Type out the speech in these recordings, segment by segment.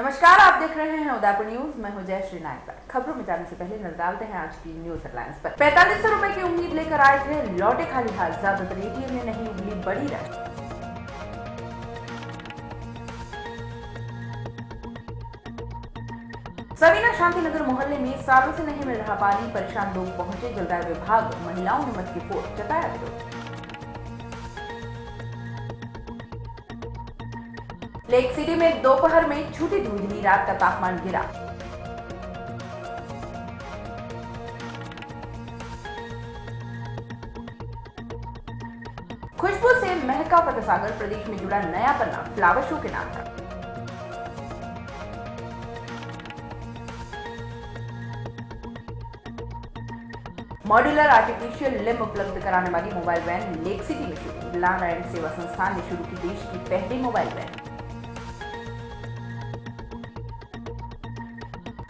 नमस्कार, आप देख रहे हैं उदयपुर न्यूज। मैं हूं जयश्री नायक। खबरों में जाने से पहले नजर डालते हैं आज की न्यूज हेडलाइंस पर। 4500 रुपए की उम्मीद लेकर आए थे, लौटे खाली हाथ। ज्यादातर एटीएम में नहीं उगली बड़ी राशि। सवीना शांतिनगर मोहल्ले में सालों से नहीं मिल रहा पानी। परेशान लोग पहुंचे जलदाय विभाग। महिलाओं ने मत की फोड़, जताया विरोध। लेक सिटी में दोपहर में छूटी धूंधली, रात का तापमान गिरा। खुशबू से महका फतहसागर, प्रदेश में जुड़ा नया पन्ना फ्लावर शो के नाम पर। मॉड्यूलर आर्टिफिशियल लिम्ब उपलब्ध कराने वाली मोबाइल वैन लेक सिटी में शुरू। बिरला नारायण सेवा संस्थान ने शुरू की देश की पहली मोबाइल वैन।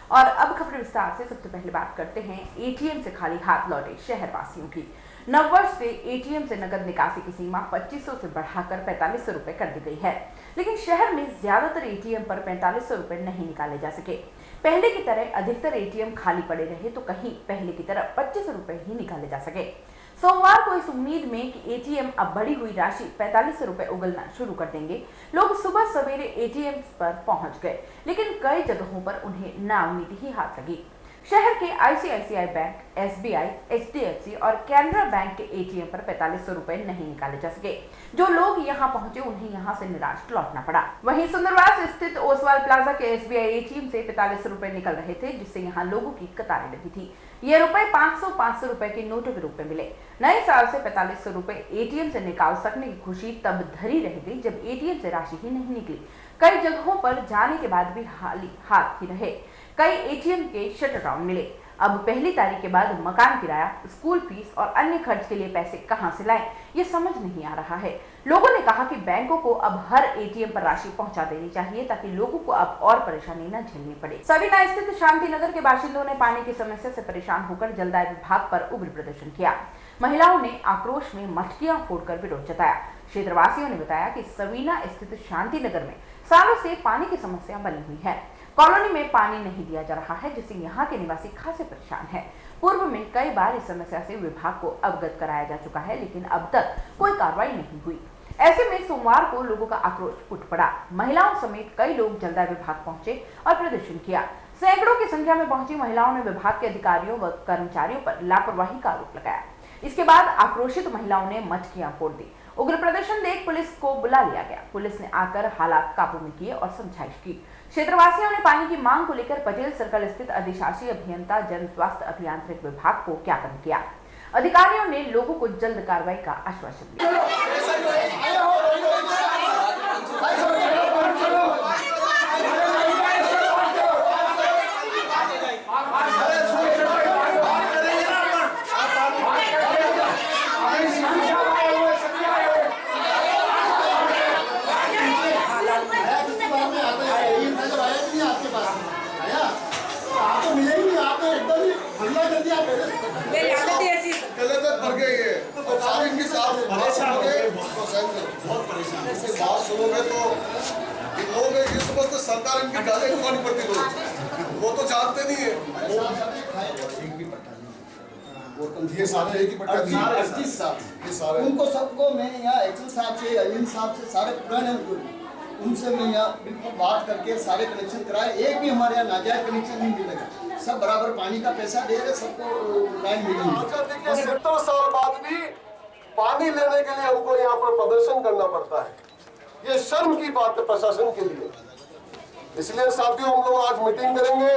और अब खबर विस्तार से। सबसे पहले बात करते हैं एटीएम से खाली हाथ लौटे शहर वासियों की। नववर्ष से एटीएम से नकद निकासी की सीमा 2500 से बढ़ाकर 4500 रुपए कर दी गई है, लेकिन शहर में ज्यादातर एटीएम पर 4500 रुपए नहीं निकाले जा सके। पहले की तरह अधिकतर एटीएम खाली पड़े रहे तो कहीं पहले की तरह 2500 रुपए ही निकाले जा सके। सोमवार को इस उम्मीद में कि एटीएम अब बढ़ी हुई राशि 4500 रुपए उगलना शुरू कर देंगे, लोग सुबह सवेरे एटीएम पर पहुंच गए, लेकिन कई जगहों पर उन्हें नाउम्मीदी ही हाथ लगी। शहर के आईसीआईसीआई बैंक, एसबीआई, एचडीएफसी और कैनरा बैंक के एटीएम पर 4500 रुपए नहीं निकाले जा सके। जो लोग यहां पहुंचे उन्हें यहां से निराश लौटना पड़ा। वहीं सुंदरवास स्थित ओसवाल प्लाजा के एसबीआई एटीएम से 4500 रुपए निकल रहे थे, जिससे यहां लोगों की कतारें लगी थी। ये रुपए 500 रुपए के नोटों के रूप में मिले। नए साल से 4500 रुपए एटीएम से निकाल सकने की खुशी तब धरी रह गई जब एटीएम से राशि ही नहीं निकली। कई जगहों पर जाने के बाद भी खाली हाथ ही रहे। कई एटीएम के शटर डाउन मिले। अब पहली तारीख के बाद मकान किराया, स्कूल फीस और अन्य खर्च के लिए पैसे कहां से लाएं, ये समझ नहीं आ रहा है। लोगों ने कहा कि बैंकों को अब हर एटीएम पर राशि पहुंचा देनी चाहिए ताकि लोगों को अब और परेशानी न झेलनी पड़े। सवीना स्थित शांतिनगर के बाशिंदों ने पानी की समस्या से परेशान होकर जलदाय विभाग पर उग्र प्रदर्शन किया। महिलाओं ने आक्रोश में मटकियां फोड़कर विरोध जताया। क्षेत्रवासियों ने बताया कि सवीना स्थित शांतिनगर में सालों से पानी की समस्या बनी हुई है। कॉलोनी में पानी नहीं दिया जा रहा है, जिससे यहाँ के निवासी खासे परेशान हैं। पूर्व में कई बार इस समस्या से विभाग को अवगत कराया जा चुका है, लेकिन अब तक कोई कार्रवाई नहीं हुई। ऐसे में सोमवार को लोगों का आक्रोश उठ पड़ा। महिलाओं समेत कई लोग जलदाय विभाग पहुंचे और प्रदर्शन किया। सैकड़ों की संख्या में पहुंची महिलाओं ने विभाग के अधिकारियों व कर्मचारियों पर लापरवाही का आरोप लगाया। इसके बाद आक्रोशित महिलाओं ने मटकियां फोड़ दी। उग्र प्रदर्शन देख पुलिस को बुला लिया गया। पुलिस ने आकर हालात काबू में किए और समझाइश की। क्षेत्रवासियों ने पानी की मांग को लेकर पटेल सर्कल स्थित अधिशासी अभियंता जन स्वास्थ्य अभियांत्रिक विभाग को ज्ञापन किया। अधिकारियों ने लोगों को जल्द कार्रवाई का आश्वासन दिया। सुनोगे तो लोग ये समझते सरकार इनकी गाली उठानी पड़ती है, वो तो जानते नहीं है। ये सारे एक ही पट्टा 38 साल ये सारे उनको सबको मैं यहाँ एक्सल साहब से, अलीम साहब से, सारे पुराने उनसे मैं यहाँ बिल्कुल बात करके सारे कनेक्शन कराए। एक भी हमारे यहाँ नाजायज कनेक्शन नहीं मिलेगा। सब बराबर पानी का पैसा दे रहे, सबको लाइन मिलेगी। 70 साल बाद भी पानी लेने के लिए हमको यहाँ पर प्रदर्शन करना पड़ता है। ये शर्म की बात है प्रशासन के लिए। इसलिए साथियों, हम लोग आज मीटिंग करेंगे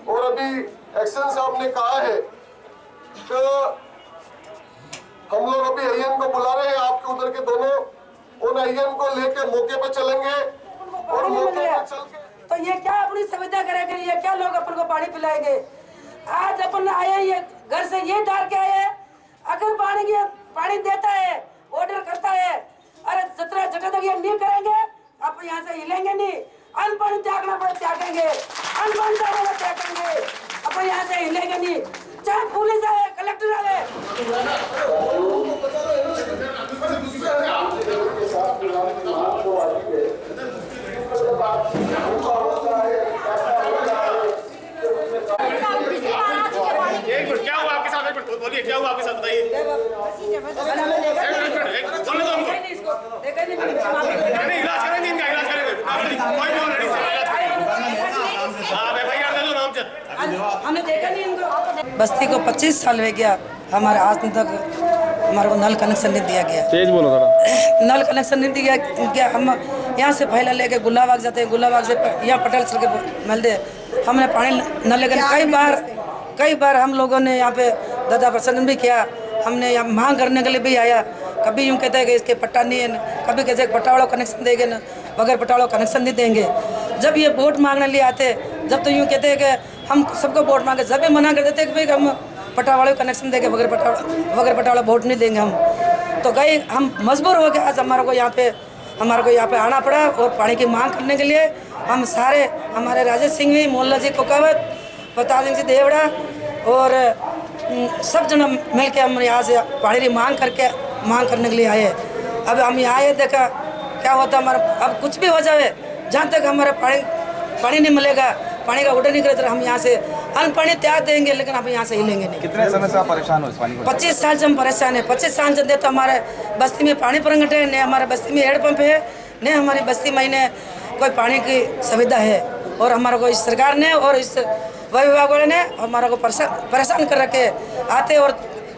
और अभी एक्शन साहब ने कहा है कि हम लोग अभी आईएन को बुला रहे हैं, आपके उधर के दोनों, उन आईएन को लेके मौके पे चलेंगे और मौके पे चल के तो ये क्या अपनी सुविधा करेंगे, ये क्या लोग अपन को पानी पिलाएंगे। आज अपन आए ये घर से ये डाल के आए, अगर पानी देता है, ऑर्डर करता है, अरे जटा तक ये नहीं करेंगे, आप यहाँ से हिलेंगे नहीं। अनपानी त्यागना पड़े त्यागेंगे, अनपानी त्यागना त्यागेंगे, अपन यहाँ से हिलेंगे नहीं। चाहे पुलिस आए, कलेक्टर आए। साथ बोलिए क्या हुआ आपके साथ, बताइए। नहीं, इलाज करेंगे इनका, इलाज करेंगे, कोई नहीं, हमने देखा नहीं इनको। बस्ती को 25 साल हो गया, हमारे आज तक हमारे को नल कनेक्शन नहीं दिया गया। तेज बोलो थोड़ा। नल कनेक्शन नहीं दिया गया। हम यहाँ से पहले लेके गुलाबाग जाते हैं, गुलाबाग से यहाँ पटेल सर के मिल दे, हमने पानी न लेकर कई बार हम लोगों ने यहाँ पे दादा प्रसन्न भी किया। हमने यहाँ मांग करने के लिए भी आया, कभी यूँ कहते हैं कि इसके पट्टा नहीं है, कभी कहते हैं पट्टा वाला कनेक्शन देंगे न, बगैर पट्टा वाला कनेक्शन नहीं देंगे। जब ये वोट मांगने लिए आते, जब तो यूँ कहते हैं कि हम सबको वोट मांगे, जब भी मना कर देते हैं कि भाई हम पट्टा वाले कनेक्शन देंगे, बगैर पट्टा वाला वोट नहीं देंगे हम। तो गए, हम मजबूर हो गए, आज हमारे को यहाँ पे आना पड़ा और पानी की मांग करने के लिए। हम सारे, हमारे राजेश सिंह भी, मोहल्ला जी कोकावत, प्रताप सिंह जी देवड़ा और सब जन मिल के हम यहाँ से पानी की मांग करने के लिए आए। अब हम यहाँ आए, देखा क्या होता हमारा, अब कुछ भी हो जाए, जहाँ तक हमारा पानी नहीं मिलेगा, पानी का ऑर्डर नहीं करे तो हम यहाँ से अन्न पानी त्याग देंगे, लेकिन हम यहाँ से हिलेंगे नहीं। कितने समय से आप परेशान हो इस पानी को? 25 साल से हम परेशान हैं। 25 साल से तो हमारे बस्ती में पानी परंगट है, न हमारे बस्ती में हैंडपम्प है, न हमारी बस्ती में कोई पानी की सुविधा है। और हमारे को इस सरकार ने और इस विभाग वाले ने हमारे को परेशान कर रखे, आते और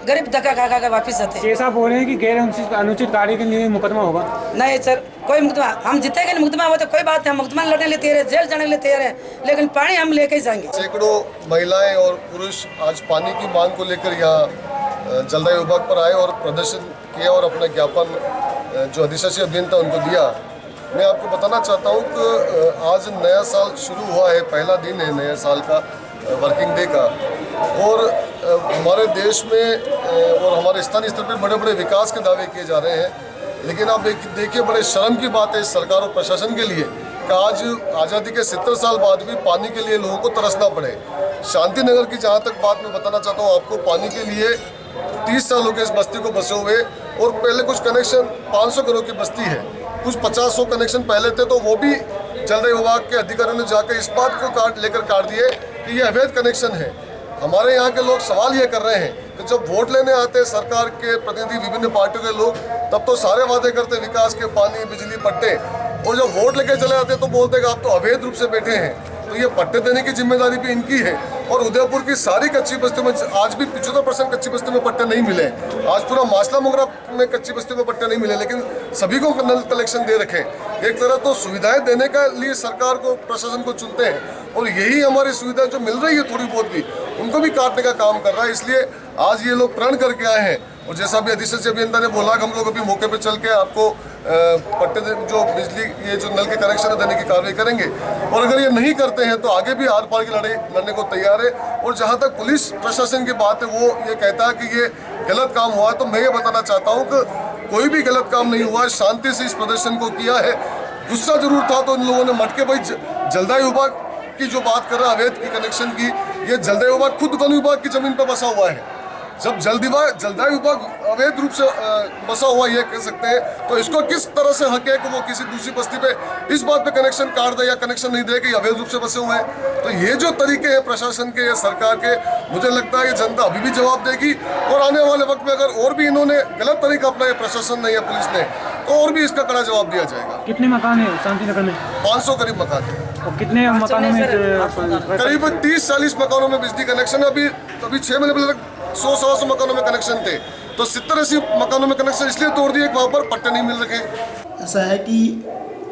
गरीब धक्का खा के वापिस आते। ऐसा बोल रहे हैं कि गैर अनुचित कार्य के लिए मुकदमा होगा? नहीं सर, कोई मुकदमा हम जीतेंगे नहीं, मुकदमा हो तो कोई बात नहीं, हम मुकदमा लड़ने लिए तैयार है, जेल जाने के लिए तैयार है, लेकिन पानी हम लेके ही जाएंगे। सैकड़ों महिलाएं और पुरुष आज पानी की मांग को लेकर यहाँ जलदाय विभाग पर आए और प्रदर्शन किया और अपना ज्ञापन जो अधिशासी अभियंता उनको दिया। मैं आपको बताना चाहता हूँ कि आज नया साल शुरू हुआ है, पहला दिन है नया साल का, वर्किंग डे का, और हमारे देश में और हमारे स्थानीय स्तर पर बड़े बड़े विकास के दावे किए जा रहे हैं। लेकिन आप देखिए, बड़े शर्म की बात है इस सरकार और प्रशासन के लिए कि आज आज़ादी के 70 साल बाद भी पानी के लिए लोगों को तरसना पड़े। शांति नगर की जहाँ तक बात मैं बताना चाहता हूँ आपको, पानी के लिए 30 साल हो गए इस बस्ती को बसे हुए, और पहले कुछ कनेक्शन 500 घरों की बस्ती है, कुछ 50-100 कनेक्शन पहले थे, तो वो भी जलदाय विभाग के अधिकारियों ने जाकर इस बात को लेकर काट दिए कि ये अवैध कनेक्शन है। हमारे यहाँ के लोग सवाल ये कर रहे हैं कि जब वोट लेने आते हैं सरकार के प्रतिनिधि, विभिन्न पार्टियों के लोग, तब तो सारे वादे करते विकास के, पानी, बिजली, पट्टे, और जब वोट लेके चले आते हैं तो बोलते हैं कि आप तो अवैध रूप से बैठे हैं। तो ये पट्टे देने की जिम्मेदारी भी इनकी है। और उदयपुर की सारी कच्ची बस्तियों में आज भी 75% कच्ची बस्तियों में पट्टे नहीं मिले। आज पूरा मासला मोगरा में कच्ची बस्तियों में पट्टे नहीं मिले, लेकिन सभी को नल कलेक्शन दे रखे। एक तरह तो सुविधाएं देने के लिए सरकार को, प्रशासन को चुनते हैं, और यही हमारी सुविधाएं जो मिल रही है थोड़ी बहुत भी, उनको भी काटने का काम कर रहा है। इसलिए आज ये लोग प्रण करके आए हैं, और जैसा भी अधिशासी अभियंता ने बोला कि हम लोग अभी मौके पे चल के आपको पट्टे जो बिजली, ये जो नल के कनेक्शन देने की कार्रवाई करेंगे, और अगर ये नहीं करते हैं तो आगे भी आर पार की लड़ाई लड़ने को तैयार है। और जहाँ तक पुलिस प्रशासन की बात है, वो ये कहता है कि ये गलत काम हुआ, तो मैं ये बताना चाहता हूँ कि कोई भी गलत काम नहीं हुआ, शांति से इस प्रदर्शन को किया है। गुस्सा जरूर था तो इन लोगों ने मटके, भाई जलदाय विभाग की जो बात कर रहा है अवैध की कनेक्शन की, ये जलदाय विभाग खुद वन विभाग की जमीन पर बसा हुआ है। जब जलदाय विभाग अवैध रूप से बसा हुआ ये कह सकते हैं, तो इसको किस तरह से हक है कि वो किसी दूसरी बस्ती पे इस बात पे कनेक्शन काट दे या कनेक्शन नहीं दे कि अवैध रूप से बसे हुए हैं। तो ये जो तरीके हैं प्रशासन के या सरकार के, मुझे लगता है कि जनता अभी भी जवाब देगी, और आने वाले वक्त में अगर और भी इन्होंने गलत तरीका अपनाया प्रशासन ने या पुलिस ने, तो और भी इसका कड़ा जवाब दिया जाएगा। कितने मकान है शांतिनगर में? 500 करीब मकान है। और कितने मकानों में? करीब 30-40 मकानों में बिजली कनेक्शन है। अभी 6 महीने पहले 100-125 मकानों में कनेक्शन थे, तो 70-80 मकानों में कनेक्शन इसलिए तोड़ दिए कि वहाँ पर पट्टे नहीं मिल रहे। ऐसा है कि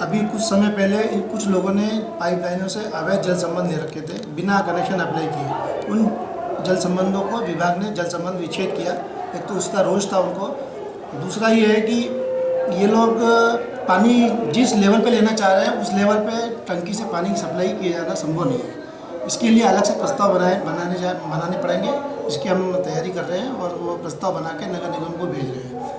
अभी कुछ समय पहले कुछ लोगों ने पाइपलाइनों से अवैध जल संबंध ले रखे थे, बिना कनेक्शन अप्लाई किए। उन जल संबंधों को विभाग ने जल संबंध विच्छेद किया। एक तो उसका रोष था उनको, दूसरा ये है कि ये लोग पानी जिस लेवल पे लेना चाह रहे हैं उस लेवल पे टंकी से पानी की सप्लाई किया जाना संभव नहीं है। इसके लिए अलग से प्रस्ताव बनाने पड़ेंगे, इसकी हम तैयारी कर रहे हैं और वो प्रस्ताव बना के नगर निगम को भेज रहे हैं।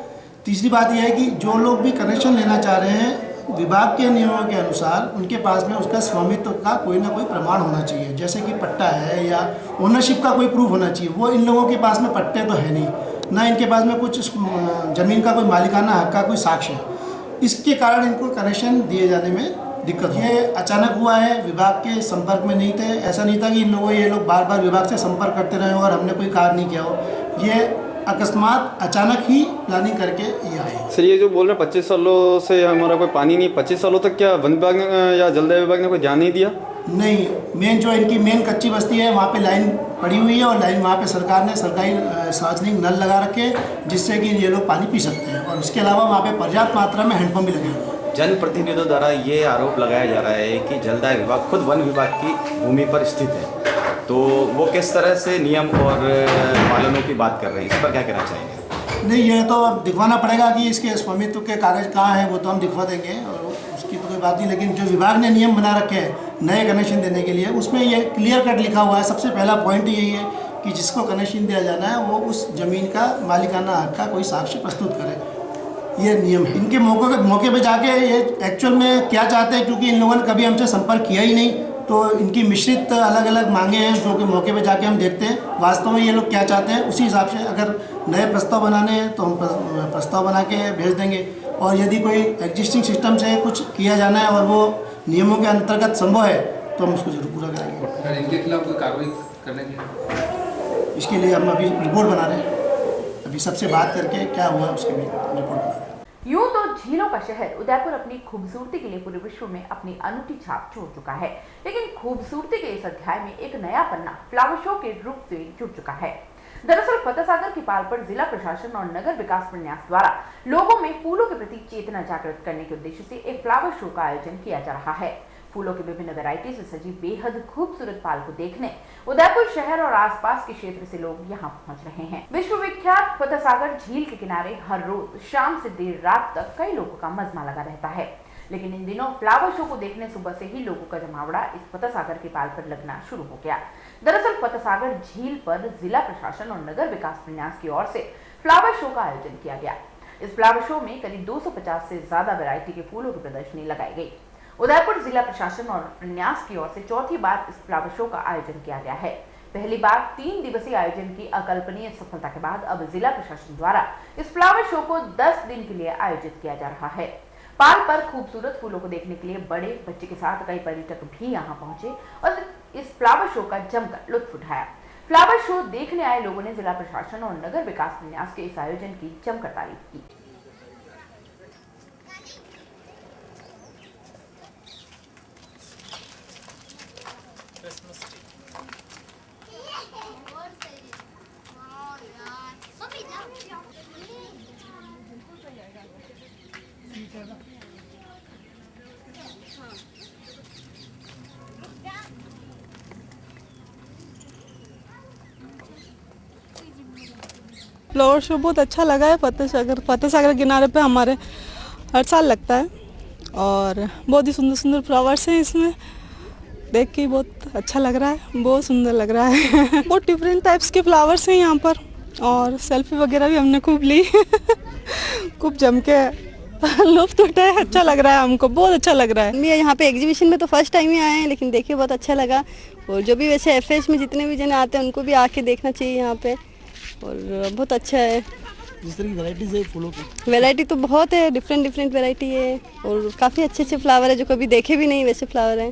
तीसरी बात यह है कि जो लोग भी कनेक्शन लेना चाह रहे हैं, विभाग के नियमों के अनुसार उनके पास में उसका स्वामित्व का कोई ना कोई प्रमाण होना चाहिए, जैसे कि पट्टा है या ओनरशिप का कोई प्रूफ होना चाहिए। वो इन लोगों के पास में पट्टे तो है नहीं, ना इनके पास में कुछ ज़मीन का कोई मालिकाना हक का कोई साक्ष्य है। इसके कारण इनको कनेक्शन दिए जाने में दिक्कत। ये अचानक हुआ है, विभाग के संपर्क में नहीं थे। ऐसा नहीं था कि ये लोग बार बार विभाग से संपर्क करते रहे और हमने कोई कार्य नहीं किया हो। ये अकस्मात अचानक ही प्लानिंग करके ये आए। सर ये जो बोल रहे हैं 25 सालों से हमारा कोई पानी नहीं, 25 सालों तक क्या वन विभाग या जलदाय विभाग ने कोई ध्यान नहीं दिया? नहीं, मेन जो इनकी मेन कच्ची बस्ती है वहाँ पे लाइन पड़ी हुई है और लाइन वहाँ पे सरकार ने सरकारी सार्वजनिक नल लगा रखे हैं जिससे कि ये लोग पानी पी सकते हैं और उसके अलावा वहाँ पे पर्याप्त मात्रा में हैंडपम्प भी लगे हुए हैं। जनप्रतिनिधियों द्वारा ये आरोप लगाया जा रहा है कि जलदाय विभाग खुद वन विभाग की भूमि पर स्थित है, तो वो किस तरह से नियम और पालनों की बात कर रहे हैं, इस पर क्या कहना चाहेंगे? नहीं, ये तो अब दिखवाना पड़ेगा कि इसके स्वामित्व के कागज़ कहाँ हैं, वो तो हम दिखवा देंगे और उसकी तो कोई बात नहीं। लेकिन जो विभाग ने नियम बना रखे हैं नए कनेक्शन देने के लिए, उसमें ये क्लियर कट लिखा हुआ है। सबसे पहला पॉइंट यही है कि जिसको कनेक्शन दिया जाना है वो उस ज़मीन का मालिकाना हक का कोई साक्ष्य प्रस्तुत करे, ये नियम है। इनके मौके पे जाके ये एक्चुअल में क्या चाहते हैं, क्योंकि इन लोगों ने कभी हमसे संपर्क किया ही नहीं, तो इनकी मिश्रित अलग अलग मांगे हैं जो कि मौके पे जाके हम देखते हैं वास्तव में ये लोग क्या चाहते हैं। उसी हिसाब से अगर नए प्रस्ताव बनाने हैं तो हम प्रस्ताव बना के भेज देंगे, और यदि कोई एग्जिस्टिंग सिस्टम से कुछ किया जाना है और वो नियमों के अंतर्गत संभव है तो हम उसको जरूर पूरा करेंगे। इनके खिलाफ कोई कार्रवाई करने की, इसके लिए हम अभी रिपोर्ट बना रहे हैं, अभी सबसे बात करके क्या हुआ उसके लिए रिपोर्ट बना रहे हैं। यूं तो झीलों का शहर उदयपुर अपनी खूबसूरती के लिए पूरे विश्व में अपनी अनूठी छाप छोड़ चुका है, लेकिन खूबसूरती के इस अध्याय में एक नया पन्ना फ्लावर शो के रूप से जुड़ चुका है। दरअसल फतेहसागर की पाल पर जिला प्रशासन और नगर विकास प्रन्यास द्वारा लोगों में फूलों के प्रति चेतना जागृत करने के उद्देश्य से एक फ्लावर शो का आयोजन किया जा रहा है। फूलों की विभिन्न वैरायटी से सजी बेहद खूबसूरत पाल को देखने उदयपुर शहर और आसपास के क्षेत्र से लोग यहां पहुंच रहे हैं। विश्व विख्यात फतेहसागर झील के किनारे हर रोज शाम से देर रात तक कई लोगों का मजमा लगा रहता है, लेकिन इन दिनों फ्लावर शो को देखने सुबह से ही लोगों का जमावड़ा इस फतेहसागर के पाल पर लगना शुरू हो गया। दरअसल फतेहसागर झील पर जिला प्रशासन और नगर विकास प्रन्यास की ओर से फ्लावर शो का आयोजन किया गया। इस फ्लावर शो में करीब 250 से ज्यादा वैरायटी के फूलों की प्रदर्शनी लगाई गई। उदयपुर जिला प्रशासन और प्रन्यास की ओर से चौथी बार इस फ्लावर शो का आयोजन किया गया है। पहली बार 3 दिवसीय आयोजन की अकल्पनीय सफलता के बाद अब जिला प्रशासन द्वारा इस फ्लावर शो को 10 दिन के लिए आयोजित किया जा रहा है। पाल पर खूबसूरत फूलों को देखने के लिए बड़े बच्चे के साथ कई पर्यटक भी यहां पहुंचे और इस फ्लावर शो का जमकर लुत्फ उठाया। फ्लावर शो देखने आए लोगों ने जिला प्रशासन और नगर विकास प्रन्यास के इस आयोजन की जमकर तारीफ की। फ्लावर शो बहुत अच्छा लगा है। फतेहसागर किनारे पे हमारे हर साल लगता है और बहुत ही सुंदर सुंदर फ्लावर्स हैं इसमें, देख के बहुत अच्छा लग रहा है, बहुत सुंदर लग रहा है। बहुत डिफरेंट टाइप्स के फ्लावर्स हैं यहाँ पर और सेल्फी वगैरह भी हमने खूब ली। खूब जम के लुत्फ उठाया, अच्छा लग रहा है हमको, बहुत अच्छा लग रहा है। मैं यहाँ पे एग्जीबिशन में तो फर्स्ट टाइम ही आए हैं, लेकिन देखिए बहुत अच्छा लगा। और जो भी वैसे एफएस में जितने भी जने आते हैं उनको भी आके देखना चाहिए यहाँ पे, और बहुत अच्छा है। जिस तरह की वैरायटीज है फूलों की, वैरायटी तो बहुत है, डिफरेंट वैरायटी है और काफ़ी अच्छे फ्लावर है जो कभी देखे भी नहीं वैसे फ्लावर हैं,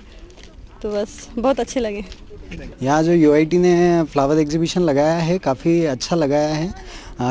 तो बस बहुत अच्छे लगे। यहाँ जो यूआईटी ने फ्लावर एग्जीबिशन लगाया है काफ़ी अच्छा लगाया है।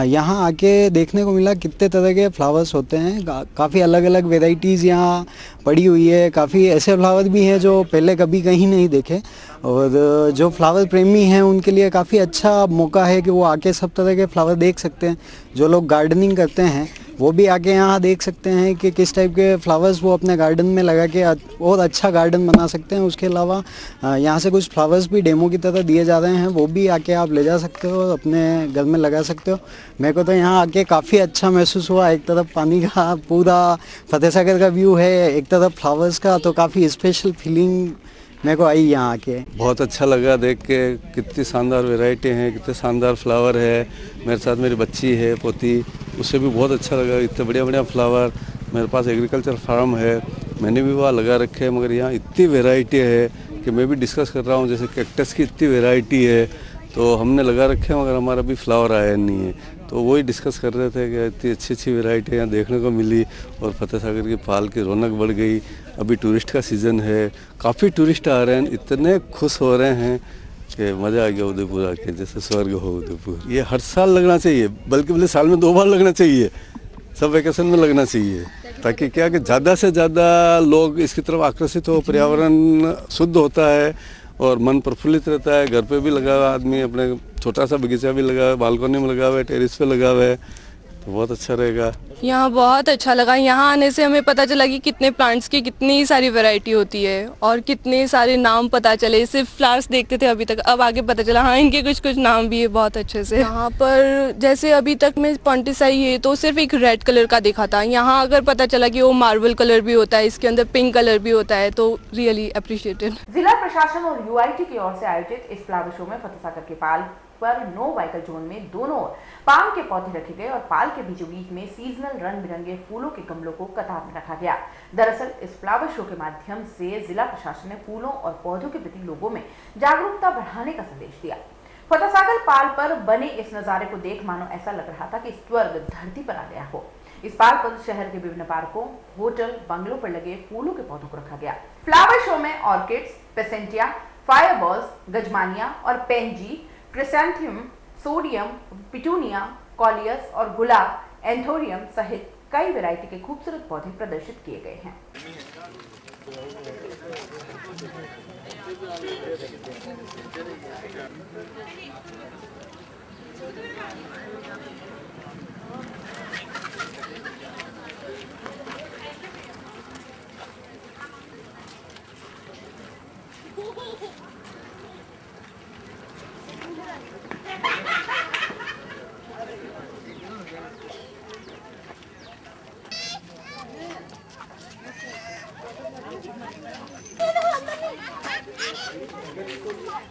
यहाँ आके देखने को मिला कितने तरह के फ्लावर्स होते हैं, काफ़ी अलग अलग वेराइटीज़ यहाँ पड़ी हुई है। काफ़ी ऐसे फ्लावर भी हैं जो पहले कभी कहीं नहीं देखे, और जो फ्लावर प्रेमी हैं उनके लिए काफ़ी अच्छा मौका है कि वो आके सब तरह के फ्लावर देख सकते हैं। जो लोग गार्डनिंग करते हैं वो भी आके यहाँ देख सकते हैं कि किस टाइप के फ्लावर्स वो अपने गार्डन में लगा के और अच्छा गार्डन बना सकते हैं। उसके अलावा यहाँ से कुछ फ्लावर्स भी डेमो की तरह दिए जा रहे हैं, वो भी आके आप ले जा सकते हो, अपने घर में लगा सकते हो। मेरे को तो यहाँ आके काफ़ी अच्छा महसूस हुआ। एक तरफ पानी का पूरा फतेहसागर का व्यू है, एक तरफ फ्लावर्स का, तो काफ़ी स्पेशल फीलिंग मेरे को आई यहाँ आके। बहुत अच्छा लगा देख के, कितनी शानदार वैरायटी हैं, कितने शानदार फ्लावर है। मेरे साथ मेरी बच्ची है, पोती, उससे भी बहुत अच्छा लगा। इतने बढ़िया फ्लावर। मेरे पास एग्रीकल्चर फार्म है, मैंने भी वहाँ लगा रखे हैं, मगर यहाँ इतनी वैरायटी है कि मैं भी डिस्कस कर रहा हूँ। जैसे कैक्टस की इतनी वैरायटी है तो हमने लगा रखे हैं, मगर हमारा भी फ्लावर आया नहीं है। तो वही डिस्कस कर रहे थे कि इतनी अच्छी वैरायटी यहाँ देखने को मिली और फतेहसागर की पाल की रौनक बढ़ गई। अभी टूरिस्ट का सीज़न है, काफ़ी टूरिस्ट आ रहे हैं, इतने खुश हो रहे हैं कि मज़ा आ गया उदयपुर आके, जैसे स्वर्ग हो उदयपुर। ये हर साल लगना चाहिए, बल्कि बोले साल में 2 बार लगना चाहिए, सब वेकेशन में लगना चाहिए, ताकि क्या कि ज़्यादा से ज़्यादा लोग इसकी तरफ आकर्षित हो, पर्यावरण शुद्ध होता है और मन प्रफुल्लित रहता है। घर पे भी लगा हुआ आदमी, अपने छोटा सा बगीचा भी लगा हुआ है, बालकनी में लगा हुआ है, टेरिस पे लगा हुआ है, तो बहुत अच्छा रहेगा। यहाँ बहुत अच्छा लगा। यहाँ आने से हमें पता चला कि कितने प्लांट्स की कितनी सारी वैरायटी होती है और कितने सारे नाम पता चले। सिर्फ फ्लावर्स देखते थे अभी तक, अब आगे पता चला हाँ इनके कुछ कुछ नाम भी है बहुत अच्छे से। यहाँ पर जैसे अभी तक में पॉन्टिस आई है तो सिर्फ एक रेड कलर का देखा था, यहाँ अगर पता चला कि वो मार्बल कलर भी होता है, इसके अंदर पिंक कलर भी होता है, तो रियली अप्रिशिएटेड। जिला प्रशासन और UIT की ओर से आयोजित इस फ्लावर शो में फतेह सागर के पाल पर नो व्हीकल जोन में दोनों ओर पाम के पौधे रखे गए और पाल के बीचों बीच में सीजनल रंग बिरंगे फूलों के गमलों को कतार में रखा गया। दरअसल इस फ्लावर शो के माध्यम से जिला प्रशासन ने फूलों और पौधों के प्रति लोगों में जागरूकता बढ़ाने का संदेश दिया। फतेह सागर पाल पर बने इस नजारे को देख मानो ऐसा लग रहा था कि स्वर्ग धरती पर आ गया हो। इस पाल पर शहर के विभिन्न पार्कों, होटल, बंगलों पर लगे फूलों के पौधों को रखा गया। फ्लावर शो में ऑर्किड्स, पेसेंटिया, फायरबॉल्स, गजमानिया और पेंजी, क्रिसैंथेमम, सोडियम, पिटूनिया, कॉलियस और गुलाब, एंथोरियम सहित कई वैरायटी के खूबसूरत पौधे प्रदर्शित किए गए हैं।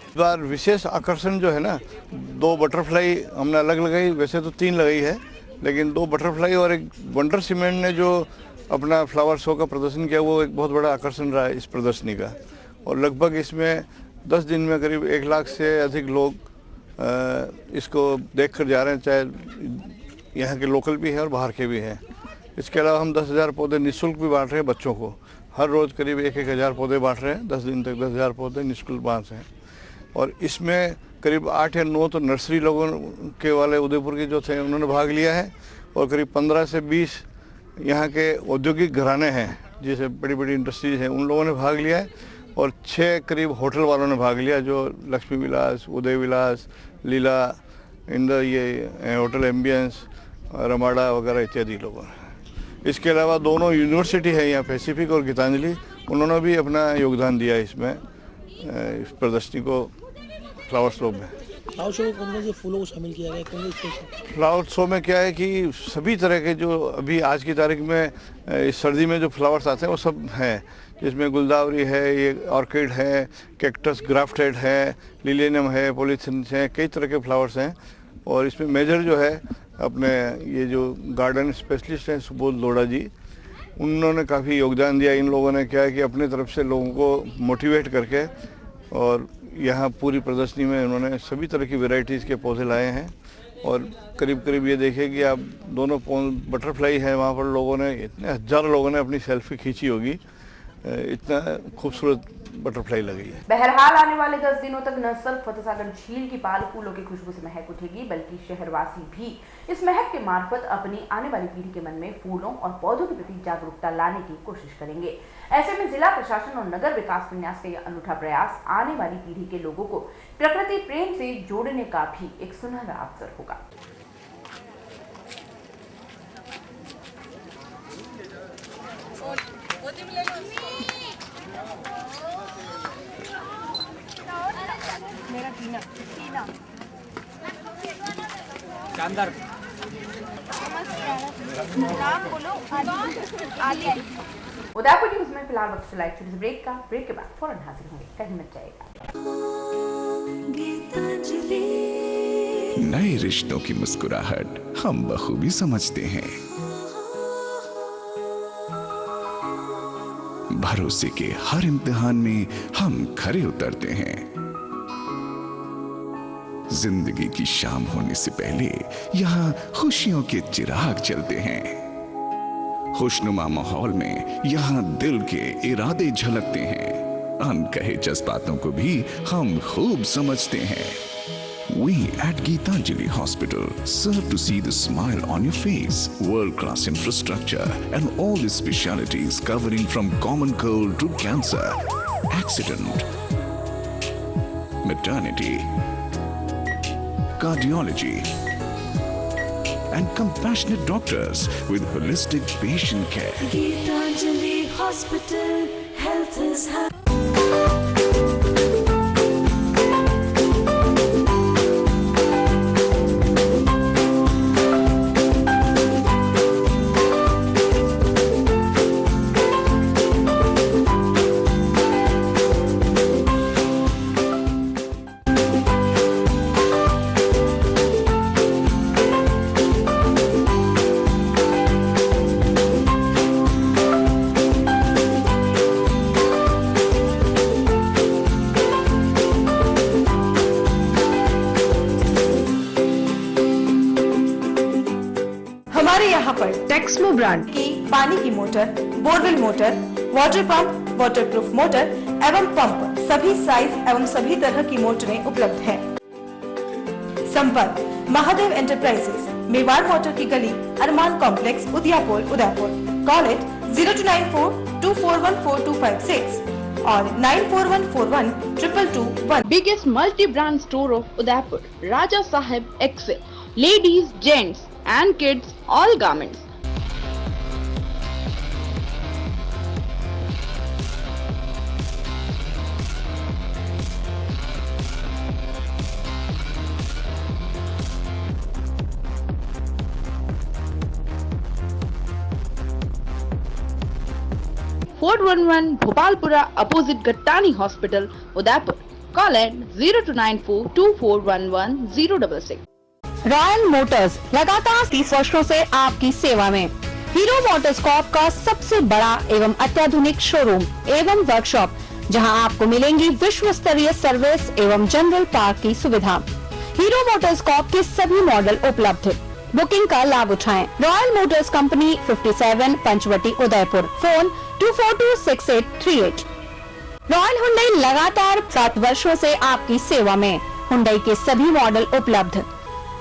इस बार विशेष आकर्षण जो है ना, 2 बटरफ्लाई हमने अलग लगाई, वैसे तो 3 लगाई है, लेकिन 2 बटरफ्लाई और एक वंडर सीमेंट ने जो अपना फ्लावर शो का प्रदर्शन किया, वो एक बहुत बड़ा आकर्षण रहा है इस प्रदर्शनी का। और लगभग इसमें 10 दिन में करीब 1 लाख से अधिक लोग इसको देख कर जा रहे हैं, चाहे यहाँ के लोकल भी हैं और बाहर के भी हैं। इसके अलावा हम 10,000 पौधे निःशुल्क भी बांट रहे हैं बच्चों को। हर रोज़ करीब 1,000 पौधे बांट रहे हैं, 10 दिन तक 10,000 पौधे निःशुल्क बांट रहे हैं। और इसमें करीब 8 या 9 तो नर्सरी लोगों के वाले उदयपुर के जो थे उन्होंने भाग लिया है, और करीब 15 से 20 यहाँ के औद्योगिक घराने हैं, जैसे बड़ी बड़ी इंडस्ट्रीज हैं, उन लोगों ने भाग लिया है। और 6 करीब होटल वालों ने भाग लिया, जो लक्ष्मी विलास, उदय विलास, लीला, इंदर, ये होटल एम्बियंस, रमाड़ा वगैरह इत्यादि लोगों ने। इसके अलावा 2 यूनिवर्सिटी है यहाँ, पैसिफिक और गीतांजलि, उन्होंने भी अपना योगदान दिया इसमें, इस प्रदर्शनी को फ्लावर शो में। फ्लावर शो में कौन से फूलों को शामिल किया गया? कौन से फ्लावर शो में क्या है कि सभी तरह के जो अभी आज की तारीख में इस सर्दी में जो फ्लावर्स आते हैं वो सब हैं, जिसमें गुलदावरी है, ये ऑर्किड है, कैक्टस ग्राफ्टेड है, लिलेनियम है, पॉलीथिन है, कई तरह के फ्लावर्स हैं। और इसमें मेजर जो है अपने ये जो गार्डन स्पेशलिस्ट हैं सुबोध लोढ़ा जी, उन्होंने काफ़ी योगदान दिया। इन लोगों ने क्या है कि अपनी तरफ से लोगों को मोटिवेट करके और यहाँ पूरी प्रदर्शनी में उन्होंने सभी तरह की वैरायटीज़ के पौधे लाए हैं। और करीब करीब ये देखिए कि आप दोनों बटरफ्लाई हैं वहाँ पर, लोगों ने इतने हज़ारों लोगों ने अपनी सेल्फी खींची होगी, इतना खूबसूरत बटरफ्लाई लगी है। बहरहाल आने वाले 10 दिनों तक न सिर्फ फतेह सागर झील की पाल फूलों की खुशबू से महक उठेगी, बल्कि शहरवासी भी इस महक के मार्फत अपनी आने वाली पीढ़ी के मन में फूलों और पौधों के प्रति जागरूकता लाने की कोशिश करेंगे। ऐसे में जिला प्रशासन और नगर विकास विन्यास का यह अनूठा प्रयास आने वाली पीढ़ी के लोगों को प्रकृति प्रेम से जोड़ने का भी एक सुनहरा अवसर होगा। मेरा टीना शानदार नाम बोलो। उदयपुर न्यूज़ में फिलहाल वक्त फिलहाल छोटे से ब्रेक के बाद फौरन हाजिर होंगे, कहीं मत जाएगा। नए रिश्तों की मुस्कुराहट हम बखूबी समझते हैं, भरोसे के हर इम्तिहान में हम खरे उतरते हैं। जिंदगी की शाम होने से पहले यहाँ खुशियों के चिराग जलते हैं। खुशनुमा माहौल में यहाँ दिल के इरादे झलकते हैं। अनकहे जज्बातों को भी हम खूब समझते हैं। We at Geetanjali Hospital serve to see the smile on your face. World-class infrastructure and all the specialities covering from common cold to cancer, accident, maternity, cardiology, and compassionate doctors with holistic patient care. Geetanjali Hospital, health is high. हमारे यहाँ पर Texmo brand की पानी की motor, borewell motor, water pump, waterproof motor एवं pump सभी size एवं सभी तरह की मोटरें उपलब्ध हैं। संपर्क महादेव एंटरप्राइजेस, मेवाड़ मोटर की गली, अरमान कॉम्प्लेक्स, उदयपुर। कॉल इट 0294241426 और 9414122221। Biggest multi-brand store of Udaipur, Raja Sahib XL, ladies, gents and kids, all garments. Fort 11 Bhopalpura opposite Gattani Hospital, Udaipur. Call at 029424110066. Royal Motors लगातार 30 वर्षों से आपकी सेवा में। हीरो मोटर्सकॉर्प का सबसे बड़ा एवं अत्याधुनिक शोरूम एवं वर्कशॉप, जहां आपको मिलेंगी विश्व स्तरीय सर्विस एवं जनरल पार्क की सुविधा। हीरो मोटर्सकॉर्प के सभी मॉडल उपलब्ध। बुकिंग का लाभ उठाएं। Royal motors company 57 Panchavati Udaipur. Phone 2426838। Royal Hyundai लगातार 7 वर्षों से आपकी सेवा में। हुंडई के सभी मॉडल उपलब्ध।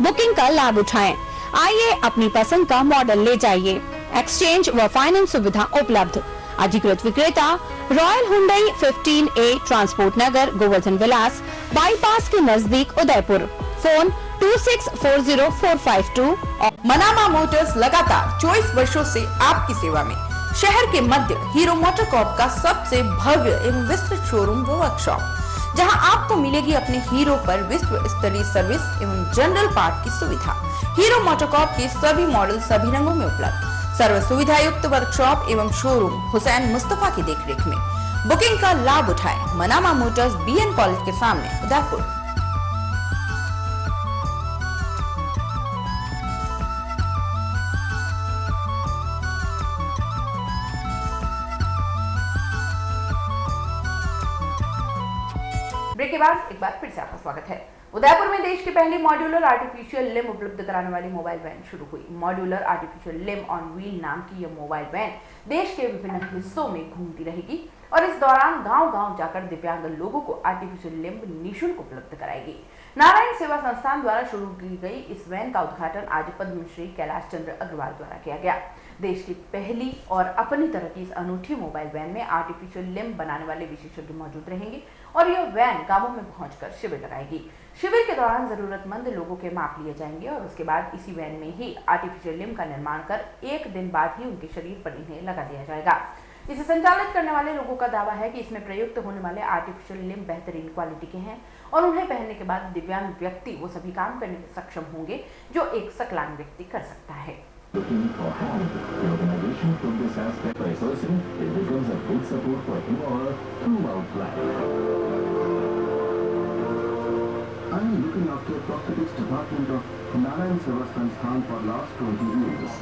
बुकिंग का लाभ उठाएं। आइए अपनी पसंद का मॉडल ले जाइए। एक्सचेंज व फाइनेंस सुविधा उपलब्ध। अधिकृत विक्रेता रॉयल हुंडई 15A ट्रांसपोर्ट नगर, गोवर्धन विलास, बाईपास के नजदीक उदयपुर। फोन 26404552। मनामा मोटर्स लगातार 24 वर्षों से आपकी सेवा में। शहर के मध्य हीरो मोटरकॉर्प का सबसे भव्य एवं विस्तृत शोरूम व वर्कशॉप, जहां आपको मिलेगी अपने हीरो पर विश्व स्तरीय सर्विस एवं जनरल पार्ट की सुविधा। हीरो मोटरकॉर्प के सभी मॉडल सभी रंगों में उपलब्ध। सर्व सुविधा युक्त वर्कशॉप एवं शोरूम हुसैन मुस्तफा की देखरेख में। बुकिंग का लाभ उठाएं। मनामा मोटर्स BN कॉलेज के सामने उदयपुर। ब्रेक के बाद एक बार फिर से आपका स्वागत है। उदयपुर में देश की पहली मॉड्यूलर आर्टिफिशियल लिम्ब उपलब्ध कराने वाली मोबाइल वैन शुरू हुई। Modular artificial limb on wheel नाम की यह मोबाइल वैन देश के विभिन्न हिस्सों में घूमती रहेगी और इस दौरान गांव-गांव जाकर दिव्यांग लोगों को आर्टिफिशियल लिम्ब निःशुल्क उपलब्ध कराएगी। नारायण सेवा संस्थान द्वारा शुरू की गई इस वैन का उद्घाटन आज पद्मश्री कैलाश चंद्र अग्रवाल द्वारा किया गया। देश की पहली और अपनी तरह की इस अनूठी मोबाइल वैन में आर्टिफिशियल लिम्ब बनाने वाले विशेषज्ञ मौजूद रहेंगे और यह वैन गांवों में पहुंचकर शिविर लगाएगी। शिविर के दौरान जरूरतमंद लोगों के माप लिए जाएंगे और उसके बाद इसी वैन में ही आर्टिफिशियल लिम्ब का निर्माण कर 1 दिन बाद ही उनके शरीर पर इन्हें लगा दिया जाएगा। इसे संचालित करने वाले लोगों का दावा है कि इसमें प्रयुक्त होने वाले आर्टिफिशियल लिम्ब बेहतरीन क्वालिटी के हैं और उन्हें पहनने के बाद दिव्यांग व्यक्ति वो सभी काम करने में सक्षम होंगे जो एक सकलांग व्यक्ति कर सकता है। Looking for help, the organization took this aspect by person, it becomes a good support for him or her throughout life. I am looking after prosthetics department of Narayan Seva Sansthan for last 20 years.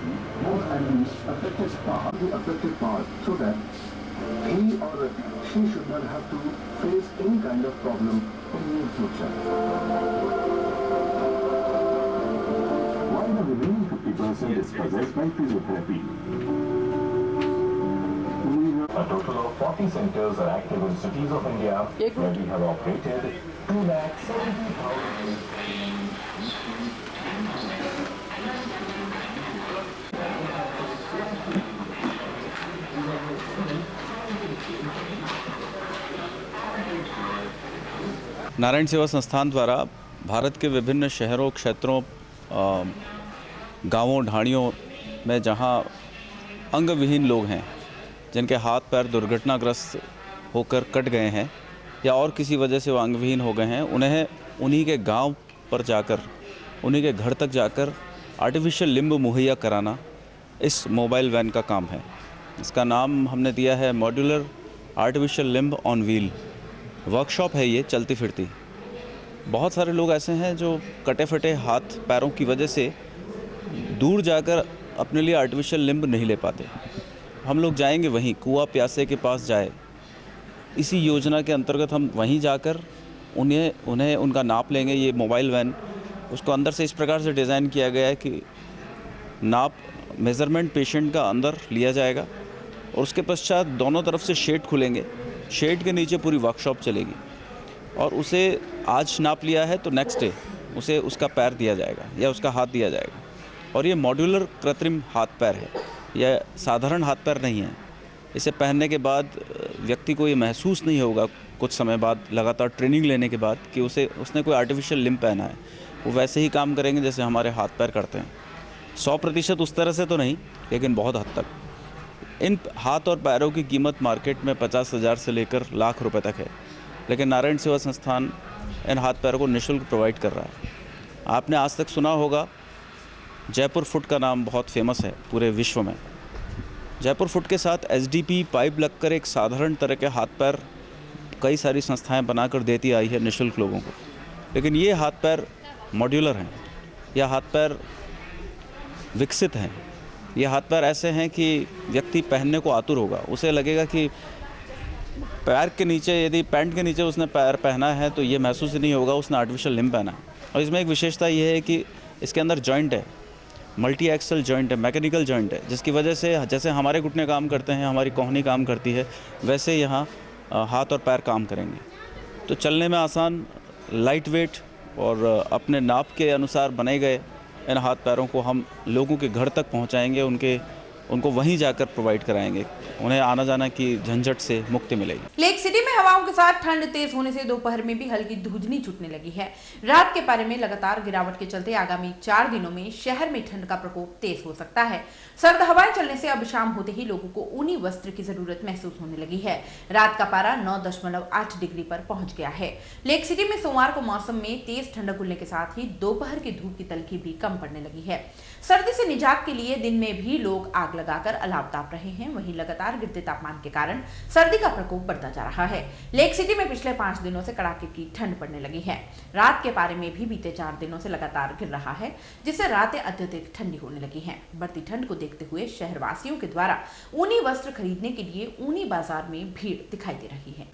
Most animals affected the affected part so that he or she should not have to face any kind of problem in the near future. While the remaining 50% is possessed by physiotherapy. A total of 40 centers are active in cities of India, where we have operated 2,70,000. Narayan सेवा संस्थान द्वारा भारत के विभिन्न शहरों, क्षेत्रों, गांवों, ढाणियों में जहां अंगविहीन लोग हैं, जिनके हाथ पैर दुर्घटनाग्रस्त होकर कट गए हैं या और किसी वजह से वो अंगविहीन हो गए हैं, उन्हें उन्हीं के गांव पर जाकर, उन्हीं के घर तक जाकर आर्टिफिशियल लिम्ब मुहैया कराना इस मोबाइल वैन का काम है। इसका नाम हमने दिया है modular artificial limb on wheel. Workshop है ये, चलती फिरती। बहुत सारे लोग ऐसे हैं जो कटे फटे हाथ पैरों की वजह से दूर जाकर अपने लिए आर्टिफिशियल लिम्ब नहीं ले पाते। हम लोग जाएंगे वहीं, कुआं प्यासे के पास जाए, इसी योजना के अंतर्गत हम वहीं जाकर उन्हें उनका नाप लेंगे। ये मोबाइल वैन, उसको अंदर से इस प्रकार से डिज़ाइन किया गया है कि नाप मेज़रमेंट पेशेंट का अंदर लिया जाएगा और उसके पश्चात दोनों तरफ से शेड खुलेंगे। शेड के नीचे पूरी वर्कशॉप चलेगी और उसे आज नाप लिया है तो नेक्स्ट डे उसे उसका पैर दिया जाएगा या उसका हाथ दिया जाएगा। और ये मॉड्यूलर कृत्रिम हाथ पैर है, यह साधारण हाथ पैर नहीं है। इसे पहनने के बाद व्यक्ति को ये महसूस नहीं होगा कुछ समय बाद, लगातार ट्रेनिंग लेने के बाद, कि उसने कोई आर्टिफिशियल लिम्ब पहना है। वो वैसे ही काम करेंगे जैसे हमारे हाथ पैर करते हैं। 100% उस तरह से तो नहीं, लेकिन बहुत हद तक। इन हाथ और पैरों की कीमत मार्केट में 50,000 से लेकर लाख रुपए तक है, लेकिन नारायण सेवा संस्थान इन हाथ पैरों को निःशुल्क प्रोवाइड कर रहा है। आपने आज तक सुना होगा, जयपुर फुट का नाम बहुत फेमस है पूरे विश्व में। जयपुर फुट के साथ SDP पाइप लगकर एक साधारण तरह के हाथ पैर कई सारी संस्थाएं बनाकर देती आई है निःशुल्क लोगों को, लेकिन ये हाथ पैर मॉड्यूलर हैं। यह हाथ पैर विकसित हैं। ये हाथ पैर ऐसे हैं कि व्यक्ति पहनने को आतुर होगा। उसे लगेगा कि पैर के नीचे, यदि पैंट के नीचे उसने पैर पहना है तो ये महसूस ही नहीं होगा उसने आर्टिफिशियल लिम्ब पहना है। और इसमें एक विशेषता ये है कि इसके अंदर जॉइंट है, मल्टी एक्सल जॉइंट है, मैकेनिकल जॉइंट है, जिसकी वजह से जैसे हमारे घुटने काम करते हैं, हमारी कोहनी काम करती है, वैसे यहाँ हाथ और पैर काम करेंगे। तो चलने में आसान, लाइट वेट और अपने नाप के अनुसार बनाए गए इन हाथ पैरों को हम लोगों के घर तक पहुंचाएंगे, उनको वहीं जाकर प्रोवाइड कराएंगे। उन्हें आना जाना की झंझट से मुक्ति मिलेगी। लेक सिटी में हवाओं के साथ ठंड तेज होने से दोपहर में भी हल्की धुंधनी छूटने लगी है। रात के पारे में लगातार गिरावट के चलते आगामी 4 दिनों में शहर में ठंड का प्रकोप तेज हो सकता है। सर्द हवाएं चलने से अब शाम होते ही लोगों को ऊनी वस्त्र की जरूरत महसूस होने लगी है। रात का पारा 9.8 डिग्री पर पहुंच गया है। लेक सिटी में सोमवार को मौसम में तेज ठंडक खुलने के साथ ही दोपहर की धूप की तलखी भी कम पड़ने लगी है। सर्दी से निजात के लिए दिन में भी लोग आग लगाकर अलाव ताप रहे हैं। वहीं लगातार गिरते तापमान के कारण सर्दी का प्रकोप बढ़ता जा रहा है। लेक सिटी में पिछले 5 दिनों से कड़ाके की ठंड पड़ने लगी है। रात के पारे में भी बीते 4 दिनों से लगातार गिर रहा है, जिससे रातें अत्यधिक ठंडी होने लगी हैं। बढ़ती ठंड को देखते हुए शहरवासियों के द्वारा ऊनी वस्त्र खरीदने के लिए ऊनी बाजार में भीड़ दिखाई दे रही है।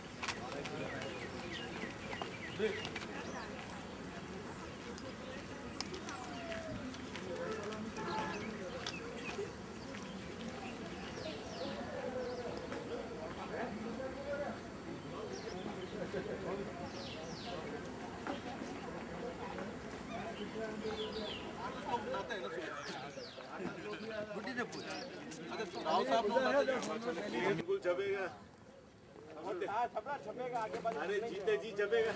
अरे जीते जी जबेगा।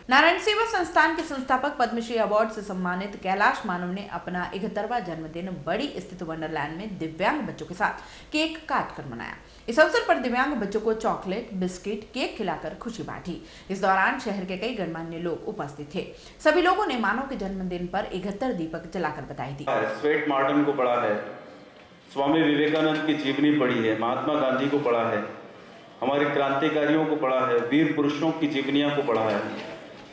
नारायण सेवा संस्थान के संस्थापक पद्मश्री अवार्ड से सम्मानित कैलाश मानव ने अपना 71वां जन्मदिन बड़ी स्थित वंडरलैंड में दिव्यांग बच्चों के साथ केक काटकर मनाया। इस अवसर पर दिव्यांग बच्चों को चॉकलेट, बिस्किट, केक खिलाकर खुशी बांटी। इस दौरान शहर के कई गणमान्य लोग उपस्थित थे। सभी लोगों ने मानव के जन्मदिन पर 71 दीपक जलाकर बधाई दी। स्वेट मार्टिन को पढ़ा है, स्वामी विवेकानंद की जीवनी पढ़ी है, महात्मा गांधी को पढ़ा है, हमारे क्रांतिकारियों को पढ़ा है, वीर पुरुषों की जीवनियों को पढ़ा है,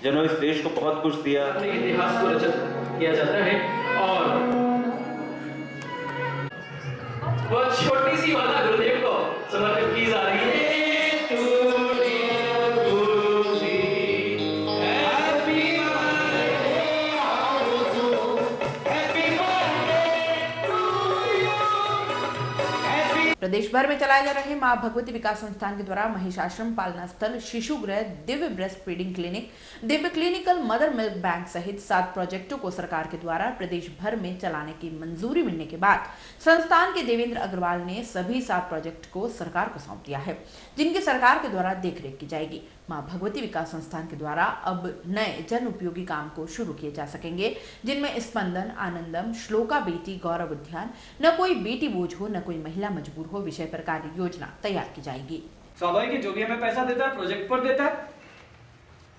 जिन्होंने इस देश को बहुत कुछ दिया। इतिहास को रचित किया जाता है और वो छोटी सी माला गुरुदेव को समर्पित की जा रही है। प्रदेश भर में चलाए जा रहे मां भगवती विकास संस्थान के द्वारा महिषाश्रम पालना स्थल, शिशु गृह, Divya breast feeding clinic, Divya clinical mother milk bank सहित 7 प्रोजेक्टों को सरकार के द्वारा प्रदेश भर में चलाने की मंजूरी मिलने के बाद संस्थान के देवेंद्र अग्रवाल ने सभी 7 प्रोजेक्ट को सरकार को सौंप दिया है, जिनकी सरकार के द्वारा देखरेख की जाएगी। मां भगवती विकास संस्थान के द्वारा अब नए जन उपयोगी काम को शुरू किए जा सकेंगे, जिनमें स्पंदन, आनंदम, श्लोका बेटी गौरव उद्यान, न कोई बेटी बोझ हो न कोई महिला मजबूर हो विषय पर कार्य योजना तैयार की जाएगी। स्वाभाविक है, जो भी हमें पैसा देता है प्रोजेक्ट पर देता है।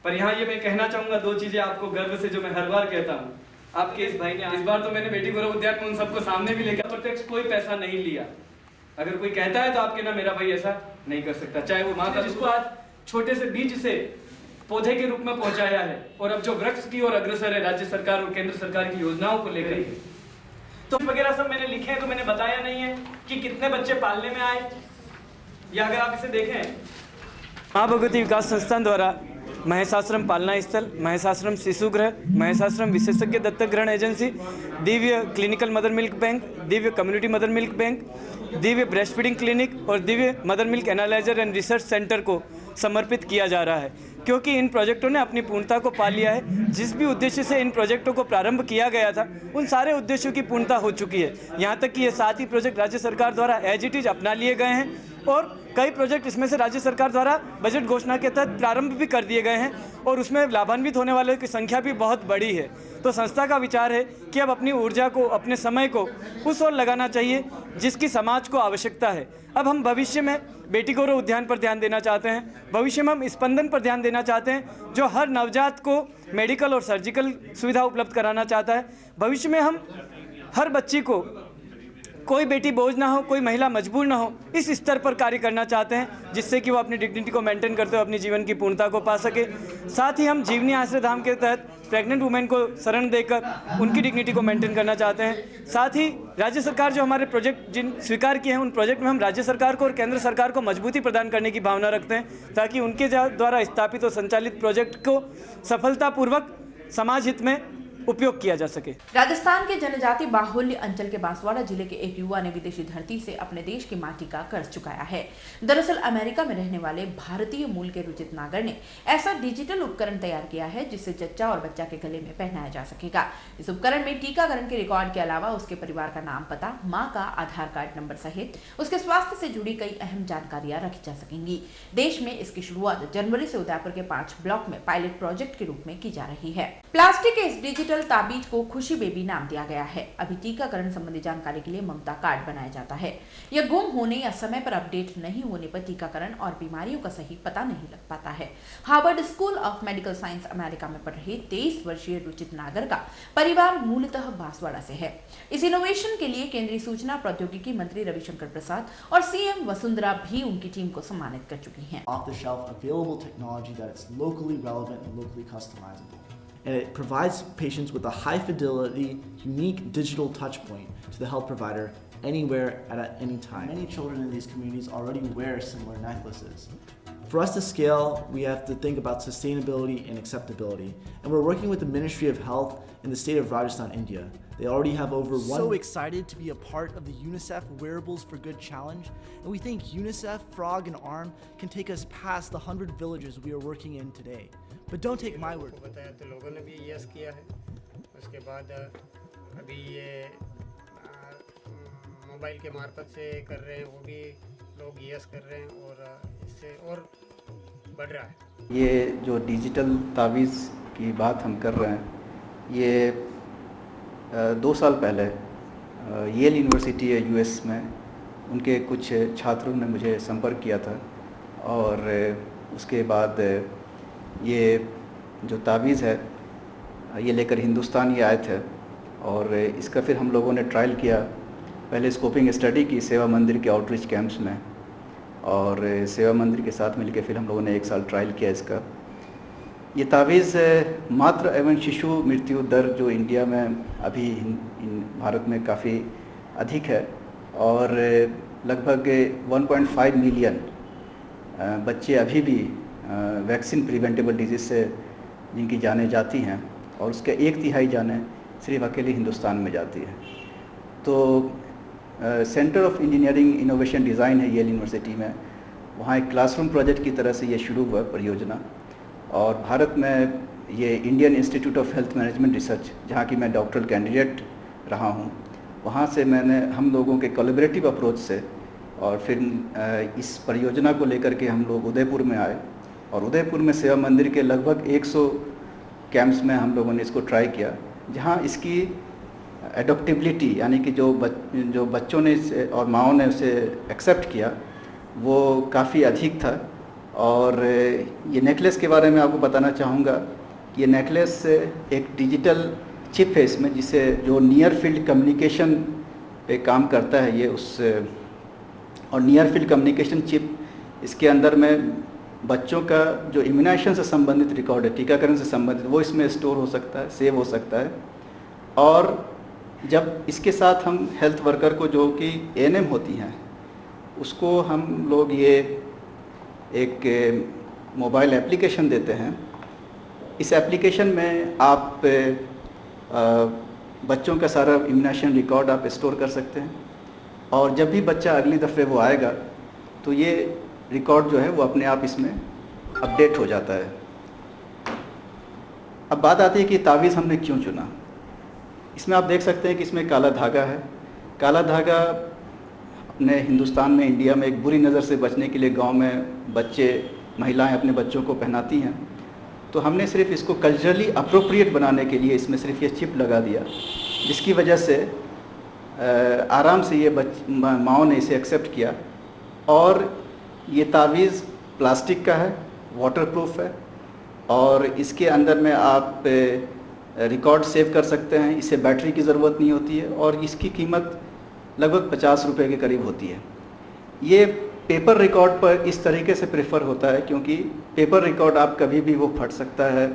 पर यहाँ ये मैं कहना चाहूंगा 2 चीजें आपको गर्व से, जो मैं हर बार कहता हूँ। आपके इस भाई ने इस बार तो मैंने बेटी गौरव उद्यान में उन सबको सामने भी लेकर प्रत्यक्ष कोई पैसा नहीं लिया। अगर कोई कहता है तो आपके ना मेरा भाई ऐसा नहीं कर सकता, चाहे वो माँ का जिसको आज छोटे से बीज से पौधे के रूप में पहुंचाया है और अब जो वृक्ष की ओर अग्रसर है राज्य सरकार और केंद्र सरकार की योजनाओं को लेकर, तो वगैरह सब मैंने लिखे हैं। तो मैंने बताया नहीं है कि कितने बच्चे पालने में आए, या अगर आप इसे देखें, मां भगवती विकास संस्थान द्वारा महिषाश्रम पालना स्थल, महिषाश्रम शिशु गृह, महिषाश्रम विशेषज्ञ दत्तक ग्रहण agency, Divya clinical mother milk bank, Divya community mother milk bank, Divya breast feeding clinic और Divya mother milk analyser and research centre को समर्पित किया जा रहा है, क्योंकि इन प्रोजेक्टों ने अपनी पूर्णता को पा लिया है। जिस भी उद्देश्य से इन प्रोजेक्टों को प्रारंभ किया गया था, उन सारे उद्देश्यों की पूर्णता हो चुकी है। यहाँ तक कि ये 7 ही प्रोजेक्ट राज्य सरकार द्वारा एज इट इज अपना लिए गए हैं और कई प्रोजेक्ट इसमें से राज्य सरकार द्वारा बजट घोषणा के तहत प्रारंभ भी कर दिए गए हैं और उसमें लाभान्वित होने वालों की संख्या भी बहुत बड़ी है। तो संस्था का विचार है कि अब अपनी ऊर्जा को, अपने समय को उस ओर लगाना चाहिए जिसकी समाज को आवश्यकता है। अब हम भविष्य में बेटी गौरव उद्यान पर ध्यान देना चाहते हैं, भविष्य में हम स्पंदन पर ध्यान देना चाहते हैं जो हर नवजात को मेडिकल और सर्जिकल सुविधा उपलब्ध कराना चाहता है। भविष्य में हम हर बच्ची को, कोई बेटी बोझ ना हो, कोई महिला मजबूर ना हो, इस स्तर पर कार्य करना चाहते हैं जिससे कि वो अपनी डिग्निटी को मेंटेन करते हुए अपनी जीवन की पूर्णता को पा सके। साथ ही हम जीवनी आश्रय धाम के तहत प्रेग्नेंट वुमेन को शरण देकर उनकी डिग्निटी को मेंटेन करना चाहते हैं। साथ ही राज्य सरकार जो हमारे प्रोजेक्ट जिन स्वीकार किए हैं, उन प्रोजेक्ट में हम राज्य सरकार को और केंद्र सरकार को मजबूती प्रदान करने की भावना रखते हैं, ताकि उनके द्वारा स्थापित और संचालित प्रोजेक्ट को सफलतापूर्वक समाज हित में उपयोग किया जा सके। राजस्थान के जनजाति बाहुल्य अंचल के बांसवाड़ा जिले के एक युवा ने विदेशी धरती से अपने देश की माटी का कर्ज चुकाया है। दरअसल अमेरिका में रहने वाले भारतीय मूल के रुचित नागर ने ऐसा डिजिटल उपकरण तैयार किया है जिससे जच्चा और बच्चा के गले में पहनाया जा सकेगा। इस उपकरण में टीकाकरण के रिकॉर्ड के अलावा उसके परिवार का नाम, पता, माँ का आधार कार्ड नंबर सहित उसके स्वास्थ्य से जुड़ी कई अहम जानकारियां रखी जा सकेंगी। देश में इसकी शुरुआत जनवरी से उदयपुर के 5 ब्लॉक में पायलट प्रोजेक्ट के रूप में की जा रही है। प्लास्टिक के इस डिजिटल ताबीज को खुशी बेबी नाम दिया गया है। अभी टीकाकरण संबंधी जानकारी के लिए ममता कार्ड बनाया जाता है। यह गुम होने या समय पर अपडेट नहीं होने पर टीकाकरण और बीमारियों का सही पता नहीं लग पाता है। Harvard school of medical science America में पढ़ रहे 23 वर्षीय रुचित नागर का परिवार मूलतः बांसवाड़ा से है। इस इनोवेशन के लिए केंद्रीय सूचना प्रौद्योगिकी मंत्री रविशंकर प्रसाद और सीएम वसुंधरा भी उनकी टीम को सम्मानित कर चुकी हैं। And it provides patients with a high-fidelity, unique digital touchpoint to the health provider anywhere at any time. Many children in these communities already wear similar necklaces. For us to scale, we have to think about sustainability and acceptability. And we're working with the Ministry of Health in the state of Rajasthan, India. They already have over one... So excited to be a part of the UNICEF Wearables for Good Challenge. And we think UNICEF, Frog and ARM can take us past the 100 villages we are working in today. But don't take my word. बताया तो लोगों ने भी yes किया है। उसके बाद अभी ये मोबाइल के मार्फत से कर रहे हैं, वो भी लोग यस कर रहे हैं और इससे और बढ़ रहा है। ये जो डिजिटल तावीज़ की बात हम कर रहे हैं, ये 2 साल पहले येल यूनिवर्सिटी है यूएस में, उनके कुछ छात्रों ने मुझे संपर्क किया था और उसके बाद ये जो तावीज़ है ये लेकर हिंदुस्तान ये आए थे और इसका फिर हम लोगों ने ट्रायल किया। पहले स्कोपिंग स्टडी की सेवा मंदिर के आउटरीच कैंप्स में और सेवा मंदिर के साथ मिलकर फिर हम लोगों ने 1 साल ट्रायल किया इसका। ये तावीज़ मातृ एवं शिशु मृत्यु दर जो इंडिया में अभी भारत में काफ़ी अधिक है और लगभग 1.5 मिलियन बच्चे अभी भी वैक्सीन प्रिवेंटेबल डिजीज़ से जिनकी जानें जाती हैं और उसके 1/3 जानें सिर्फ अकेले हिंदुस्तान में जाती है। तो centre of engineering innovation design है येल यूनिवर्सिटी में, वहाँ एक क्लासरूम प्रोजेक्ट की तरह से ये शुरू हुआ परियोजना। और भारत में ये Indian institute of health management research, जहाँ की मैं डॉक्टरल कैंडिडेट रहा हूँ, वहाँ से हम लोगों के कोलैबोरेटिव अप्रोच से और फिर इस परियोजना को लेकर के हम लोग उदयपुर में आए, और उदयपुर में सेवा मंदिर के लगभग 100 कैंप्स में हम लोगों ने इसको ट्राई किया, जहाँ इसकी एडोप्टेबिलिटी यानी कि जो बच्चों ने और माओं ने उसे एक्सेप्ट किया वो काफ़ी अधिक था। और ये नेकलेस के बारे में आपको बताना चाहूँगा कि ये नेकलेस एक डिजिटल चिप है इसमें, जिसे जो नियर फील्ड कम्युनिकेशन पे काम करता है ये और नियर फील्ड कम्युनिकेशन चिप इसके अंदर में बच्चों का जो इम्यूनाइजेशन से संबंधित रिकॉर्ड है, टीकाकरण से संबंधित, वो इसमें स्टोर हो सकता है, सेव हो सकता है। और जब इसके साथ हम हेल्थ वर्कर को जो कि एएनएम होती हैं उसको हम लोग ये एक मोबाइल एप्लीकेशन देते हैं। इस एप्लीकेशन में आप बच्चों का सारा इम्यूनाइजेशन रिकॉर्ड आप स्टोर कर सकते हैं, और जब भी बच्चा अगली दफ़े वो आएगा तो ये रिकॉर्ड जो है वो अपने आप इसमें अपडेट हो जाता है। अब बात आती है कि तावीज़ हमने क्यों चुना। इसमें आप देख सकते हैं कि इसमें काला धागा है। काला धागा अपने हिंदुस्तान में, इंडिया में एक बुरी नज़र से बचने के लिए गांव में बच्चे, महिलाएं अपने बच्चों को पहनाती हैं, तो हमने सिर्फ इसको कल्चरली अप्रोप्रिएट बनाने के लिए इसमें सिर्फ ये चिप लगा दिया, जिसकी वजह से आराम से ये माओ ने इसे एक्सेप्ट किया। और ये तावीज़ प्लास्टिक का है, वाटरप्रूफ है, और इसके अंदर में आप रिकॉर्ड सेव कर सकते हैं। इसे बैटरी की ज़रूरत नहीं होती है, और इसकी कीमत लगभग 50 रुपये के करीब होती है। ये पेपर रिकॉर्ड पर इस तरीके से प्रेफर होता है क्योंकि पेपर रिकॉर्ड आप कभी भी वो फट सकता है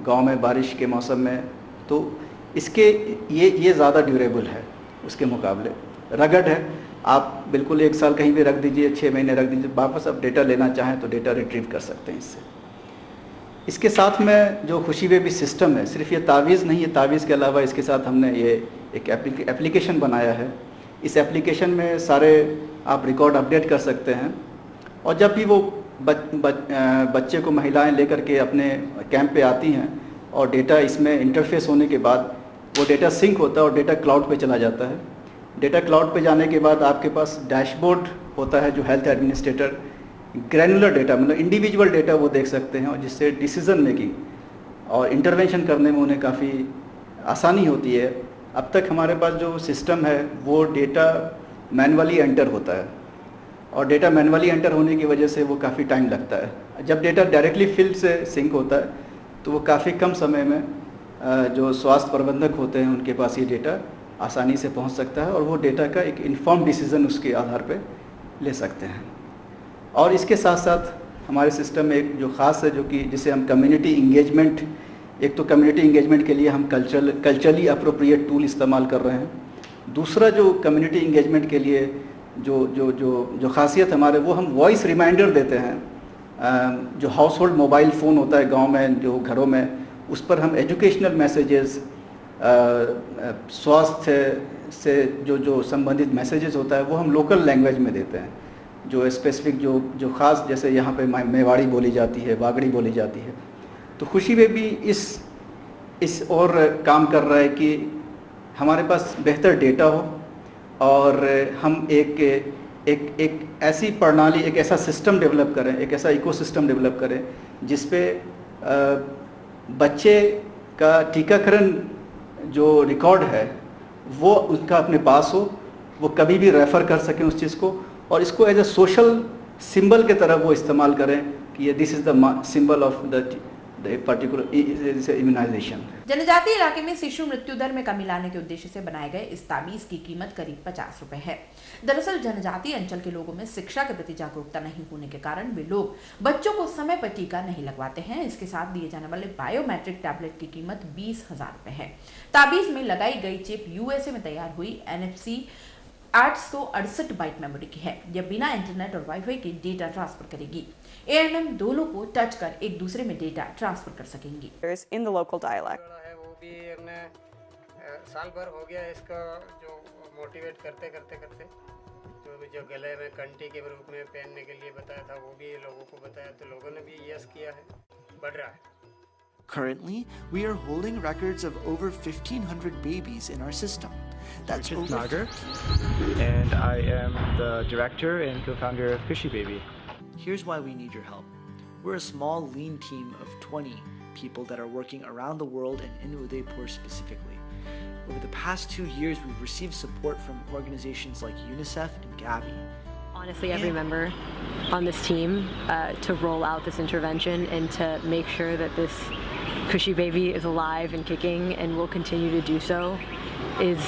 गांव में बारिश के मौसम में, तो इसके ये ज़्यादा ड्यूरेबल है उसके मुकाबले। रगड़ है, आप बिल्कुल 1 साल कहीं भी रख दीजिए, 6 महीने रख दीजिए, वापस आप डेटा लेना चाहें तो डेटा रिट्रीव कर सकते हैं इससे। इसके साथ में जो खुशी बेबी सिस्टम है, सिर्फ ये तावीज़ नहीं है, तावीज़ के अलावा इसके साथ हमने ये एक एप्लीकेशन बनाया है। इस एप्लीकेशन में सारे आप रिकॉर्ड अपडेट कर सकते हैं, और जब भी वो बच्चे को महिलाएं लेकर के अपने कैंप पे आती हैं और डेटा इसमें इंटरफेस होने के बाद वो डेटा सिंक होता है और डेटा क्लाउड पे चला जाता है। डेटा क्लाउड पे जाने के बाद आपके पास डैशबोर्ड होता है जो हेल्थ एडमिनिस्ट्रेटर ग्रैनुलर डेटा, मतलब इंडिविजुअल डेटा वो देख सकते हैं, और जिससे डिसीजन मेकिंग और इंटरवेंशन करने में उन्हें काफ़ी आसानी होती है। अब तक हमारे पास जो सिस्टम है वो डेटा मैनुअली एंटर होता है, और डेटा मैनुअली एंटर होने की वजह से वो काफ़ी टाइम लगता है। जब डेटा डायरेक्टली फील्ड से सिंक होता है तो वो काफ़ी कम समय में जो स्वास्थ्य प्रबंधक होते हैं उनके पास ये डेटा आसानी से पहुंच सकता है, और वो डेटा का एक इन्फॉर्म डिसीज़न उसके आधार पे ले सकते हैं। और इसके साथ साथ हमारे सिस्टम में एक जो ख़ास है, जो कि जिसे हम कम्युनिटी इंगेजमेंट, एक तो कम्युनिटी इंगेजमेंट के लिए हम कल्चरली अप्रोप्रिएट टूल इस्तेमाल कर रहे हैं। दूसरा जो कम्युनिटी इंगेजमेंट के लिए जो खासियत हमारे, वो हम वॉइस रिमाइंडर देते हैं। जो हाउस होल्ड मोबाइल फ़ोन होता है गांव में, जो घरों में, उस पर हम एजुकेशनल मैसेजेस, स्वास्थ्य से जो संबंधित मैसेजेस होता है वो हम लोकल लैंग्वेज में देते हैं। जो स्पेसिफिक जो ख़ास, जैसे यहाँ पे मेवाड़ी बोली जाती है, बागड़ी बोली जाती है। तो खुशी में भी इस और काम कर रहा है कि हमारे पास बेहतर डेटा हो, और हम एक ऐसी प्रणाली, एक ऐसा सिस्टम डेवलप करें, एक ऐसा इकोसिस्टम डेवलप करें जिस पे बच्चे का टीकाकरण जो रिकॉर्ड है वो उनका अपने पास हो, वो कभी भी रेफ़र कर सकें उस चीज़ को, और इसको एज ए सोशल सिंबल के तरह वो इस्तेमाल करें कि ये this is the symbol of the particular immunization. जनजातीय इलाके में शिशु मृत्यु दर में कमी लाने के उद्देश्य से बनाए गए इस ताबीज की कीमत करीब 50 रुपए है। दरअसल जनजातीय अंचल के लोगों में शिक्षा के प्रति जागरूकता नहीं होने के कारण वे लोग बच्चों को समय पर टीका नहीं लगवाते हैं। इसके साथ दिए जाने वाले बायोमेट्रिक टैबलेट की कीमत 20,000 रुपए है। ताबीज में लगाई गई चिप यूएसए में तैयार हुई NFC 868 बाइट मेमोरी की है। यह बिना इंटरनेट और वाईफाई के डेटा ट्रांसफर करेगी। ANM दोनों को टच कर एक दूसरे में डेटा ट्रांसफर कर सकेंगी। In the local dialect. वो भी हमने साल भर हो गया इसका जो मोटिवेट करते करते जो गले में कंठी के रूप में पहनने के लिए बताया था वो भी लोगों को बताया, तो लोगों ने भी यस किया है, बढ़ रहा है। Currently, we are holding records of over 1,500 babies in our system. That's Richard Nagar, and I am the director and co-founder of Cushy Baby. Here's why we need your help. We're a small, lean team of 20 people that are working around the world and in Udaipur specifically. Over the past 2 years, we've received support from organizations like UNICEF and Gavi. Honestly, every member on this team to roll out this intervention and to make sure that this Cushy Baby is alive and kicking and will continue to do so is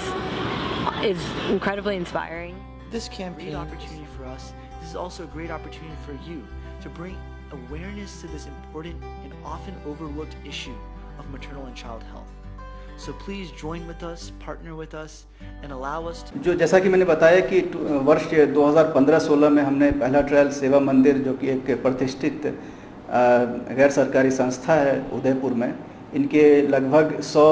incredibly inspiring. This campaign is a great opportunity for us. This is also a great opportunity for you to bring awareness to this important and often overlooked issue of maternal and child health. So please join with us, partner with us, and allow us to. जो जैसा कि मैंने बताया कि वर्ष 2015-16 में हमने पहला ट्रायल सेवा मंदिर, जो कि एक प्रतिष्ठित गैर सरकारी संस्था है उदयपुर में, इनके लगभग 100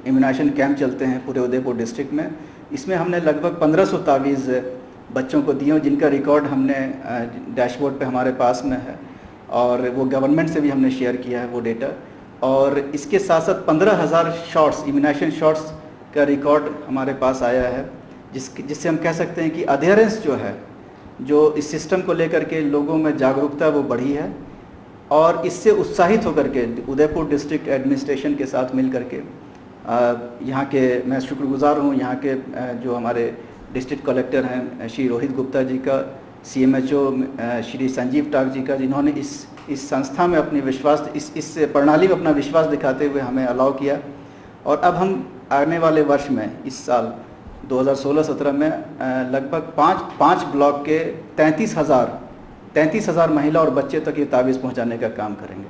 इम्यूनाइजेशन कैंप चलते हैं पूरे उदयपुर डिस्ट्रिक्ट में। इसमें हमने लगभग 1500 तावीज़ बच्चों को दिए, जिनका रिकॉर्ड हमने डैशबोर्ड पे हमारे पास में है, और वो गवर्नमेंट से भी हमने शेयर किया है वो डेटा। और इसके साथ साथ 15,000 शॉट्स, इम्यूनाइजेशन शॉट्स का रिकॉर्ड हमारे पास आया है, जिससे हम कह सकते हैं कि अधेरेंस जो है, जो इस सिस्टम को लेकर के लोगों में जागरूकता वो बढ़ी है, और इससे उत्साहित होकर के उदयपुर डिस्ट्रिक्ट एडमिनिस्ट्रेशन के साथ मिल करके यहाँ के, मैं शुक्रगुजार हूँ यहाँ के जो हमारे डिस्ट्रिक्ट कलेक्टर हैं श्री रोहित गुप्ता जी का, CMHO श्री संजीव टाक जी का, जिन्होंने इस संस्था में अपनी विश्वास, इस प्रणाली में अपना विश्वास दिखाते हुए हमें अलाउ किया। और अब हम आने वाले वर्ष में, इस साल 2016-17 में लगभग 5 ब्लॉक के 33,000 महिला और बच्चे तक ये तावीज़ पहुंचाने का काम करेंगे,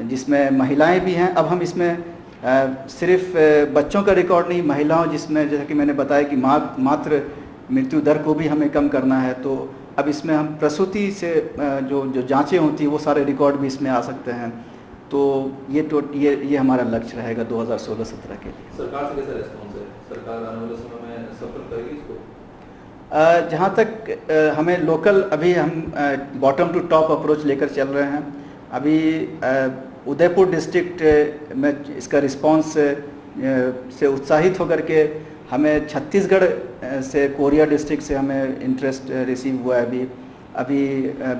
जिसमें महिलाएं भी हैं। अब हम इसमें सिर्फ बच्चों का रिकॉर्ड नहीं, महिलाओं, जिसमें जैसा कि मैंने बताया कि मातृ मृत्यु दर को भी हमें कम करना है, तो अब इसमें हम प्रसूति से जो जांचें होती हैं वो सारे रिकॉर्ड भी इसमें आ सकते हैं। तो ये हमारा लक्ष्य रहेगा 2016-17 के लिए। सरकार से कैसा रिस्पॉन्स है? सरकार आने वाले समय में सफल करेगी इसको? जहाँ तक हमें लोकल, अभी हम बॉटम टू टॉप अप्रोच लेकर चल रहे हैं। अभी उदयपुर डिस्ट्रिक्ट में इसका रिस्पांस से उत्साहित होकर के हमें छत्तीसगढ़ से, कोरिया डिस्ट्रिक्ट से हमें इंटरेस्ट रिसीव हुआ है। अभी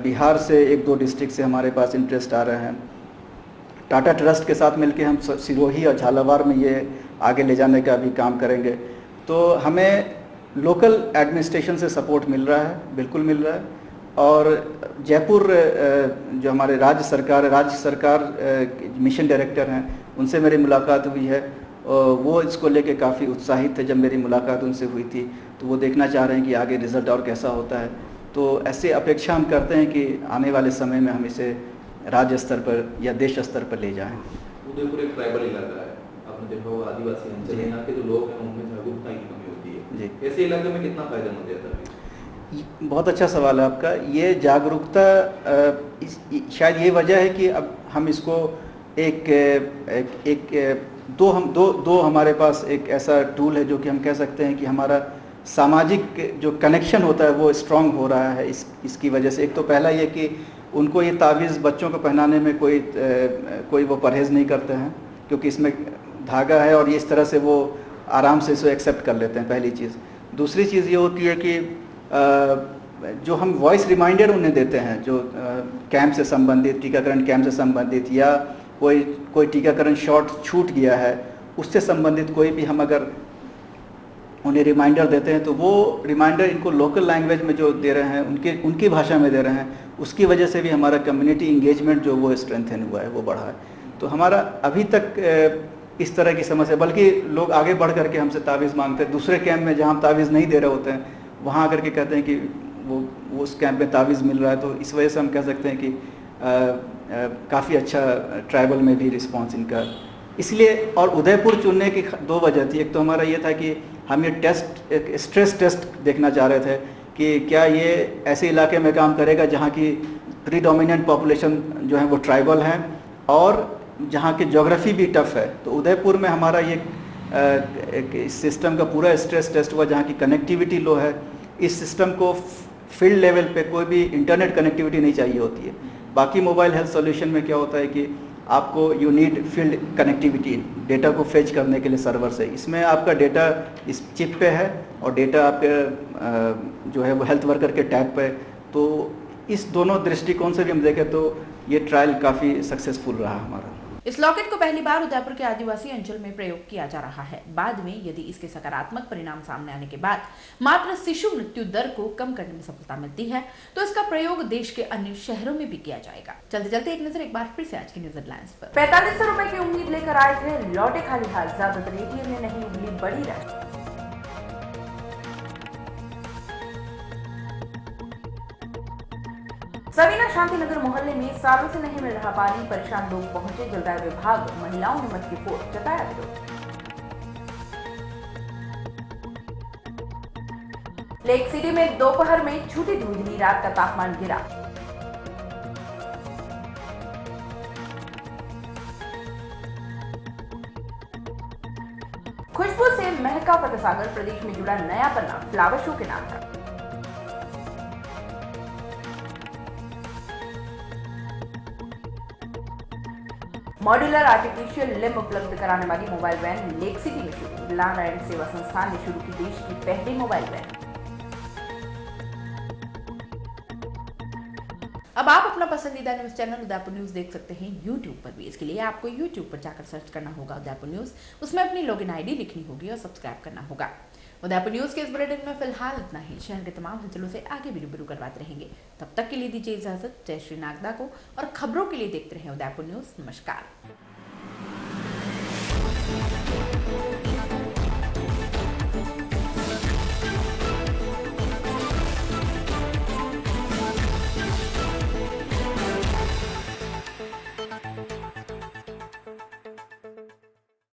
बिहार से 1-2 डिस्ट्रिक्ट से हमारे पास इंटरेस्ट आ रहे हैं। टाटा ट्रस्ट के साथ मिलके हम सिरोही और झालावाड़ में ये आगे ले जाने का भी काम करेंगे। तो हमें लोकल एडमिनिस्ट्रेशन से सपोर्ट मिल रहा है, बिल्कुल मिल रहा है। और जयपुर जो हमारे राज्य सरकार मिशन डायरेक्टर हैं, उनसे मेरी मुलाकात हुई है। वो इसको लेके काफ़ी उत्साहित थे। जब मेरी मुलाकात उनसे हुई थी तो वो देखना चाह रहे हैं कि आगे रिज़ल्ट और कैसा होता है। तो ऐसे अपेक्षा हम करते हैं कि आने वाले समय में हम इसे राज्य स्तर पर या देश स्तर पर ले जाएं। उदयपुर एक ट्राइबल इलाका है, आपने देखा होगा, आदिवासी अंचल, यहाँ के जो लोग हैं उनमें जागरूकता की कमी होती है जी। ऐसे इलाके में कितना फायदेमंद रहता है? बहुत अच्छा सवाल है आपका। ये जागरूकता शायद ये वजह है कि अब हम इसको दो हमारे पास एक ऐसा टूल है जो कि हम कह सकते हैं कि हमारा सामाजिक जो कनेक्शन होता है वो स्ट्रांग हो रहा है इसकी वजह से। एक तो पहला ये कि उनको ये तावीज़ बच्चों को पहनाने में कोई वो परहेज़ नहीं करते हैं, क्योंकि इसमें धागा है और ये इस तरह से वो आराम से इसे एक्सेप्ट कर लेते हैं, पहली चीज़। दूसरी चीज़ ये होती है कि जो हम वॉइस रिमाइंडर उन्हें देते हैं, जो कैंप से संबंधित, टीकाकरण कैंप से संबंधित, या कोई टीकाकरण शॉट छूट गया है उससे संबंधित कोई भी हम अगर उन्हें रिमाइंडर देते हैं तो वो रिमाइंडर इनको लोकल लैंग्वेज में जो दे रहे हैं, उनकी भाषा में दे रहे हैं, उसकी वजह से भी हमारा कम्युनिटी इंगेजमेंट जो वो स्ट्रेंथन हुआ है, वो बढ़ा है। तो हमारा अभी तक इस तरह की समस्या, बल्कि लोग आगे बढ़ करके हमसे तावीज़ मांगते हैं। दूसरे कैंप में जहाँ हम तावीज़ नहीं दे रहे होते हैं वहाँ आकर के कहते हैं कि वो उस कैंप में तावीज़ मिल रहा है। तो इस वजह से हम कह सकते हैं कि काफ़ी अच्छा ट्राइबल में भी रिस्पांस इनका। इसलिए और उदयपुर चुनने की 2 वजह थी। एक तो हमारा ये था कि हम ये टेस्ट, एक स्ट्रेस टेस्ट देखना चाह रहे थे कि क्या ये ऐसे इलाके में काम करेगा जहाँ की प्रीडोमिनेंट पॉपुलेशन जो है वो ट्राइबल हैं और जहाँ की ज्योग्राफी भी टफ है। तो उदयपुर में हमारा ये इस सिस्टम का पूरा स्ट्रेस टेस्ट हुआ जहाँ की कनेक्टिविटी लो है। इस सिस्टम को फील्ड लेवल पे कोई भी इंटरनेट कनेक्टिविटी नहीं चाहिए होती है। बाकी मोबाइल हेल्थ सॉल्यूशन में क्या होता है कि आपको you need field connectivity data को फेच करने के लिए सर्वर से। इसमें आपका डेटा इस चिप पे है और डेटा आपके जो है वो हेल्थ वर्कर के टैग पे। तो इस दोनों दृष्टिकोण से भी हम देखें तो ये ट्रायल काफ़ी सक्सेसफुल रहा हमारा। इस लॉकेट को पहली बार उदयपुर के आदिवासी अंचल में प्रयोग किया जा रहा है। बाद में यदि इसके सकारात्मक परिणाम सामने आने के बाद मात्र शिशु मृत्यु दर को कम करने में सफलता मिलती है तो इसका प्रयोग देश के अन्य शहरों में भी किया जाएगा। चलते चलते एक नजर एक बार फिर से आज की न्यूज हेडलाइंस पर। 4500 रुपए की उम्मीद लेकर आए थे, लौटे खाली हाथ। ज्यादातर एटीएम ने नहीं उगली बड़ी राशि। सवीना शांतिनगर मोहल्ले में सालों से नहीं मिल रहा पानी, परेशान लोग पहुंचे जलदाय विभाग, महिलाओं ने मच की फोड़, जताया विरोध। लेक सिटी में दोपहर में छूटी धूंधली, रात का तापमान गिरा। खुशबू से महका फतेहसागर, प्रदेश में जुड़ा नया पन्ना फ्लावर शो के नाम था। मॉड्यूलर आर्टिफिशियल लिम्ब उपलब्ध कराने वाली मोबाइल वैन लेक सिटी में शुरू। नारायण सेवा संस्थान ने शुरू की देश की पहली मोबाइल वैन। अब आप अपना पसंदीदा न्यूज चैनल उदयपुर न्यूज देख सकते हैं यूट्यूब पर भी। इसके लिए आपको यूट्यूब पर जाकर सर्च करना होगा उदयपुर न्यूज, उसमें अपनी लॉगिन आईडी लिखनी होगी और सब्सक्राइब करना होगा। उदयपुर न्यूज के इस बुलेटिन में फिलहाल इतना ही। शहर के तमाम हलचलों से आगे भी रूबरू करवाते रहेंगे। तब तक के लिए दीजिए इजाजत। जय श्री नागदा को, और खबरों के लिए देखते रहें उदयपुर न्यूज। नमस्कार।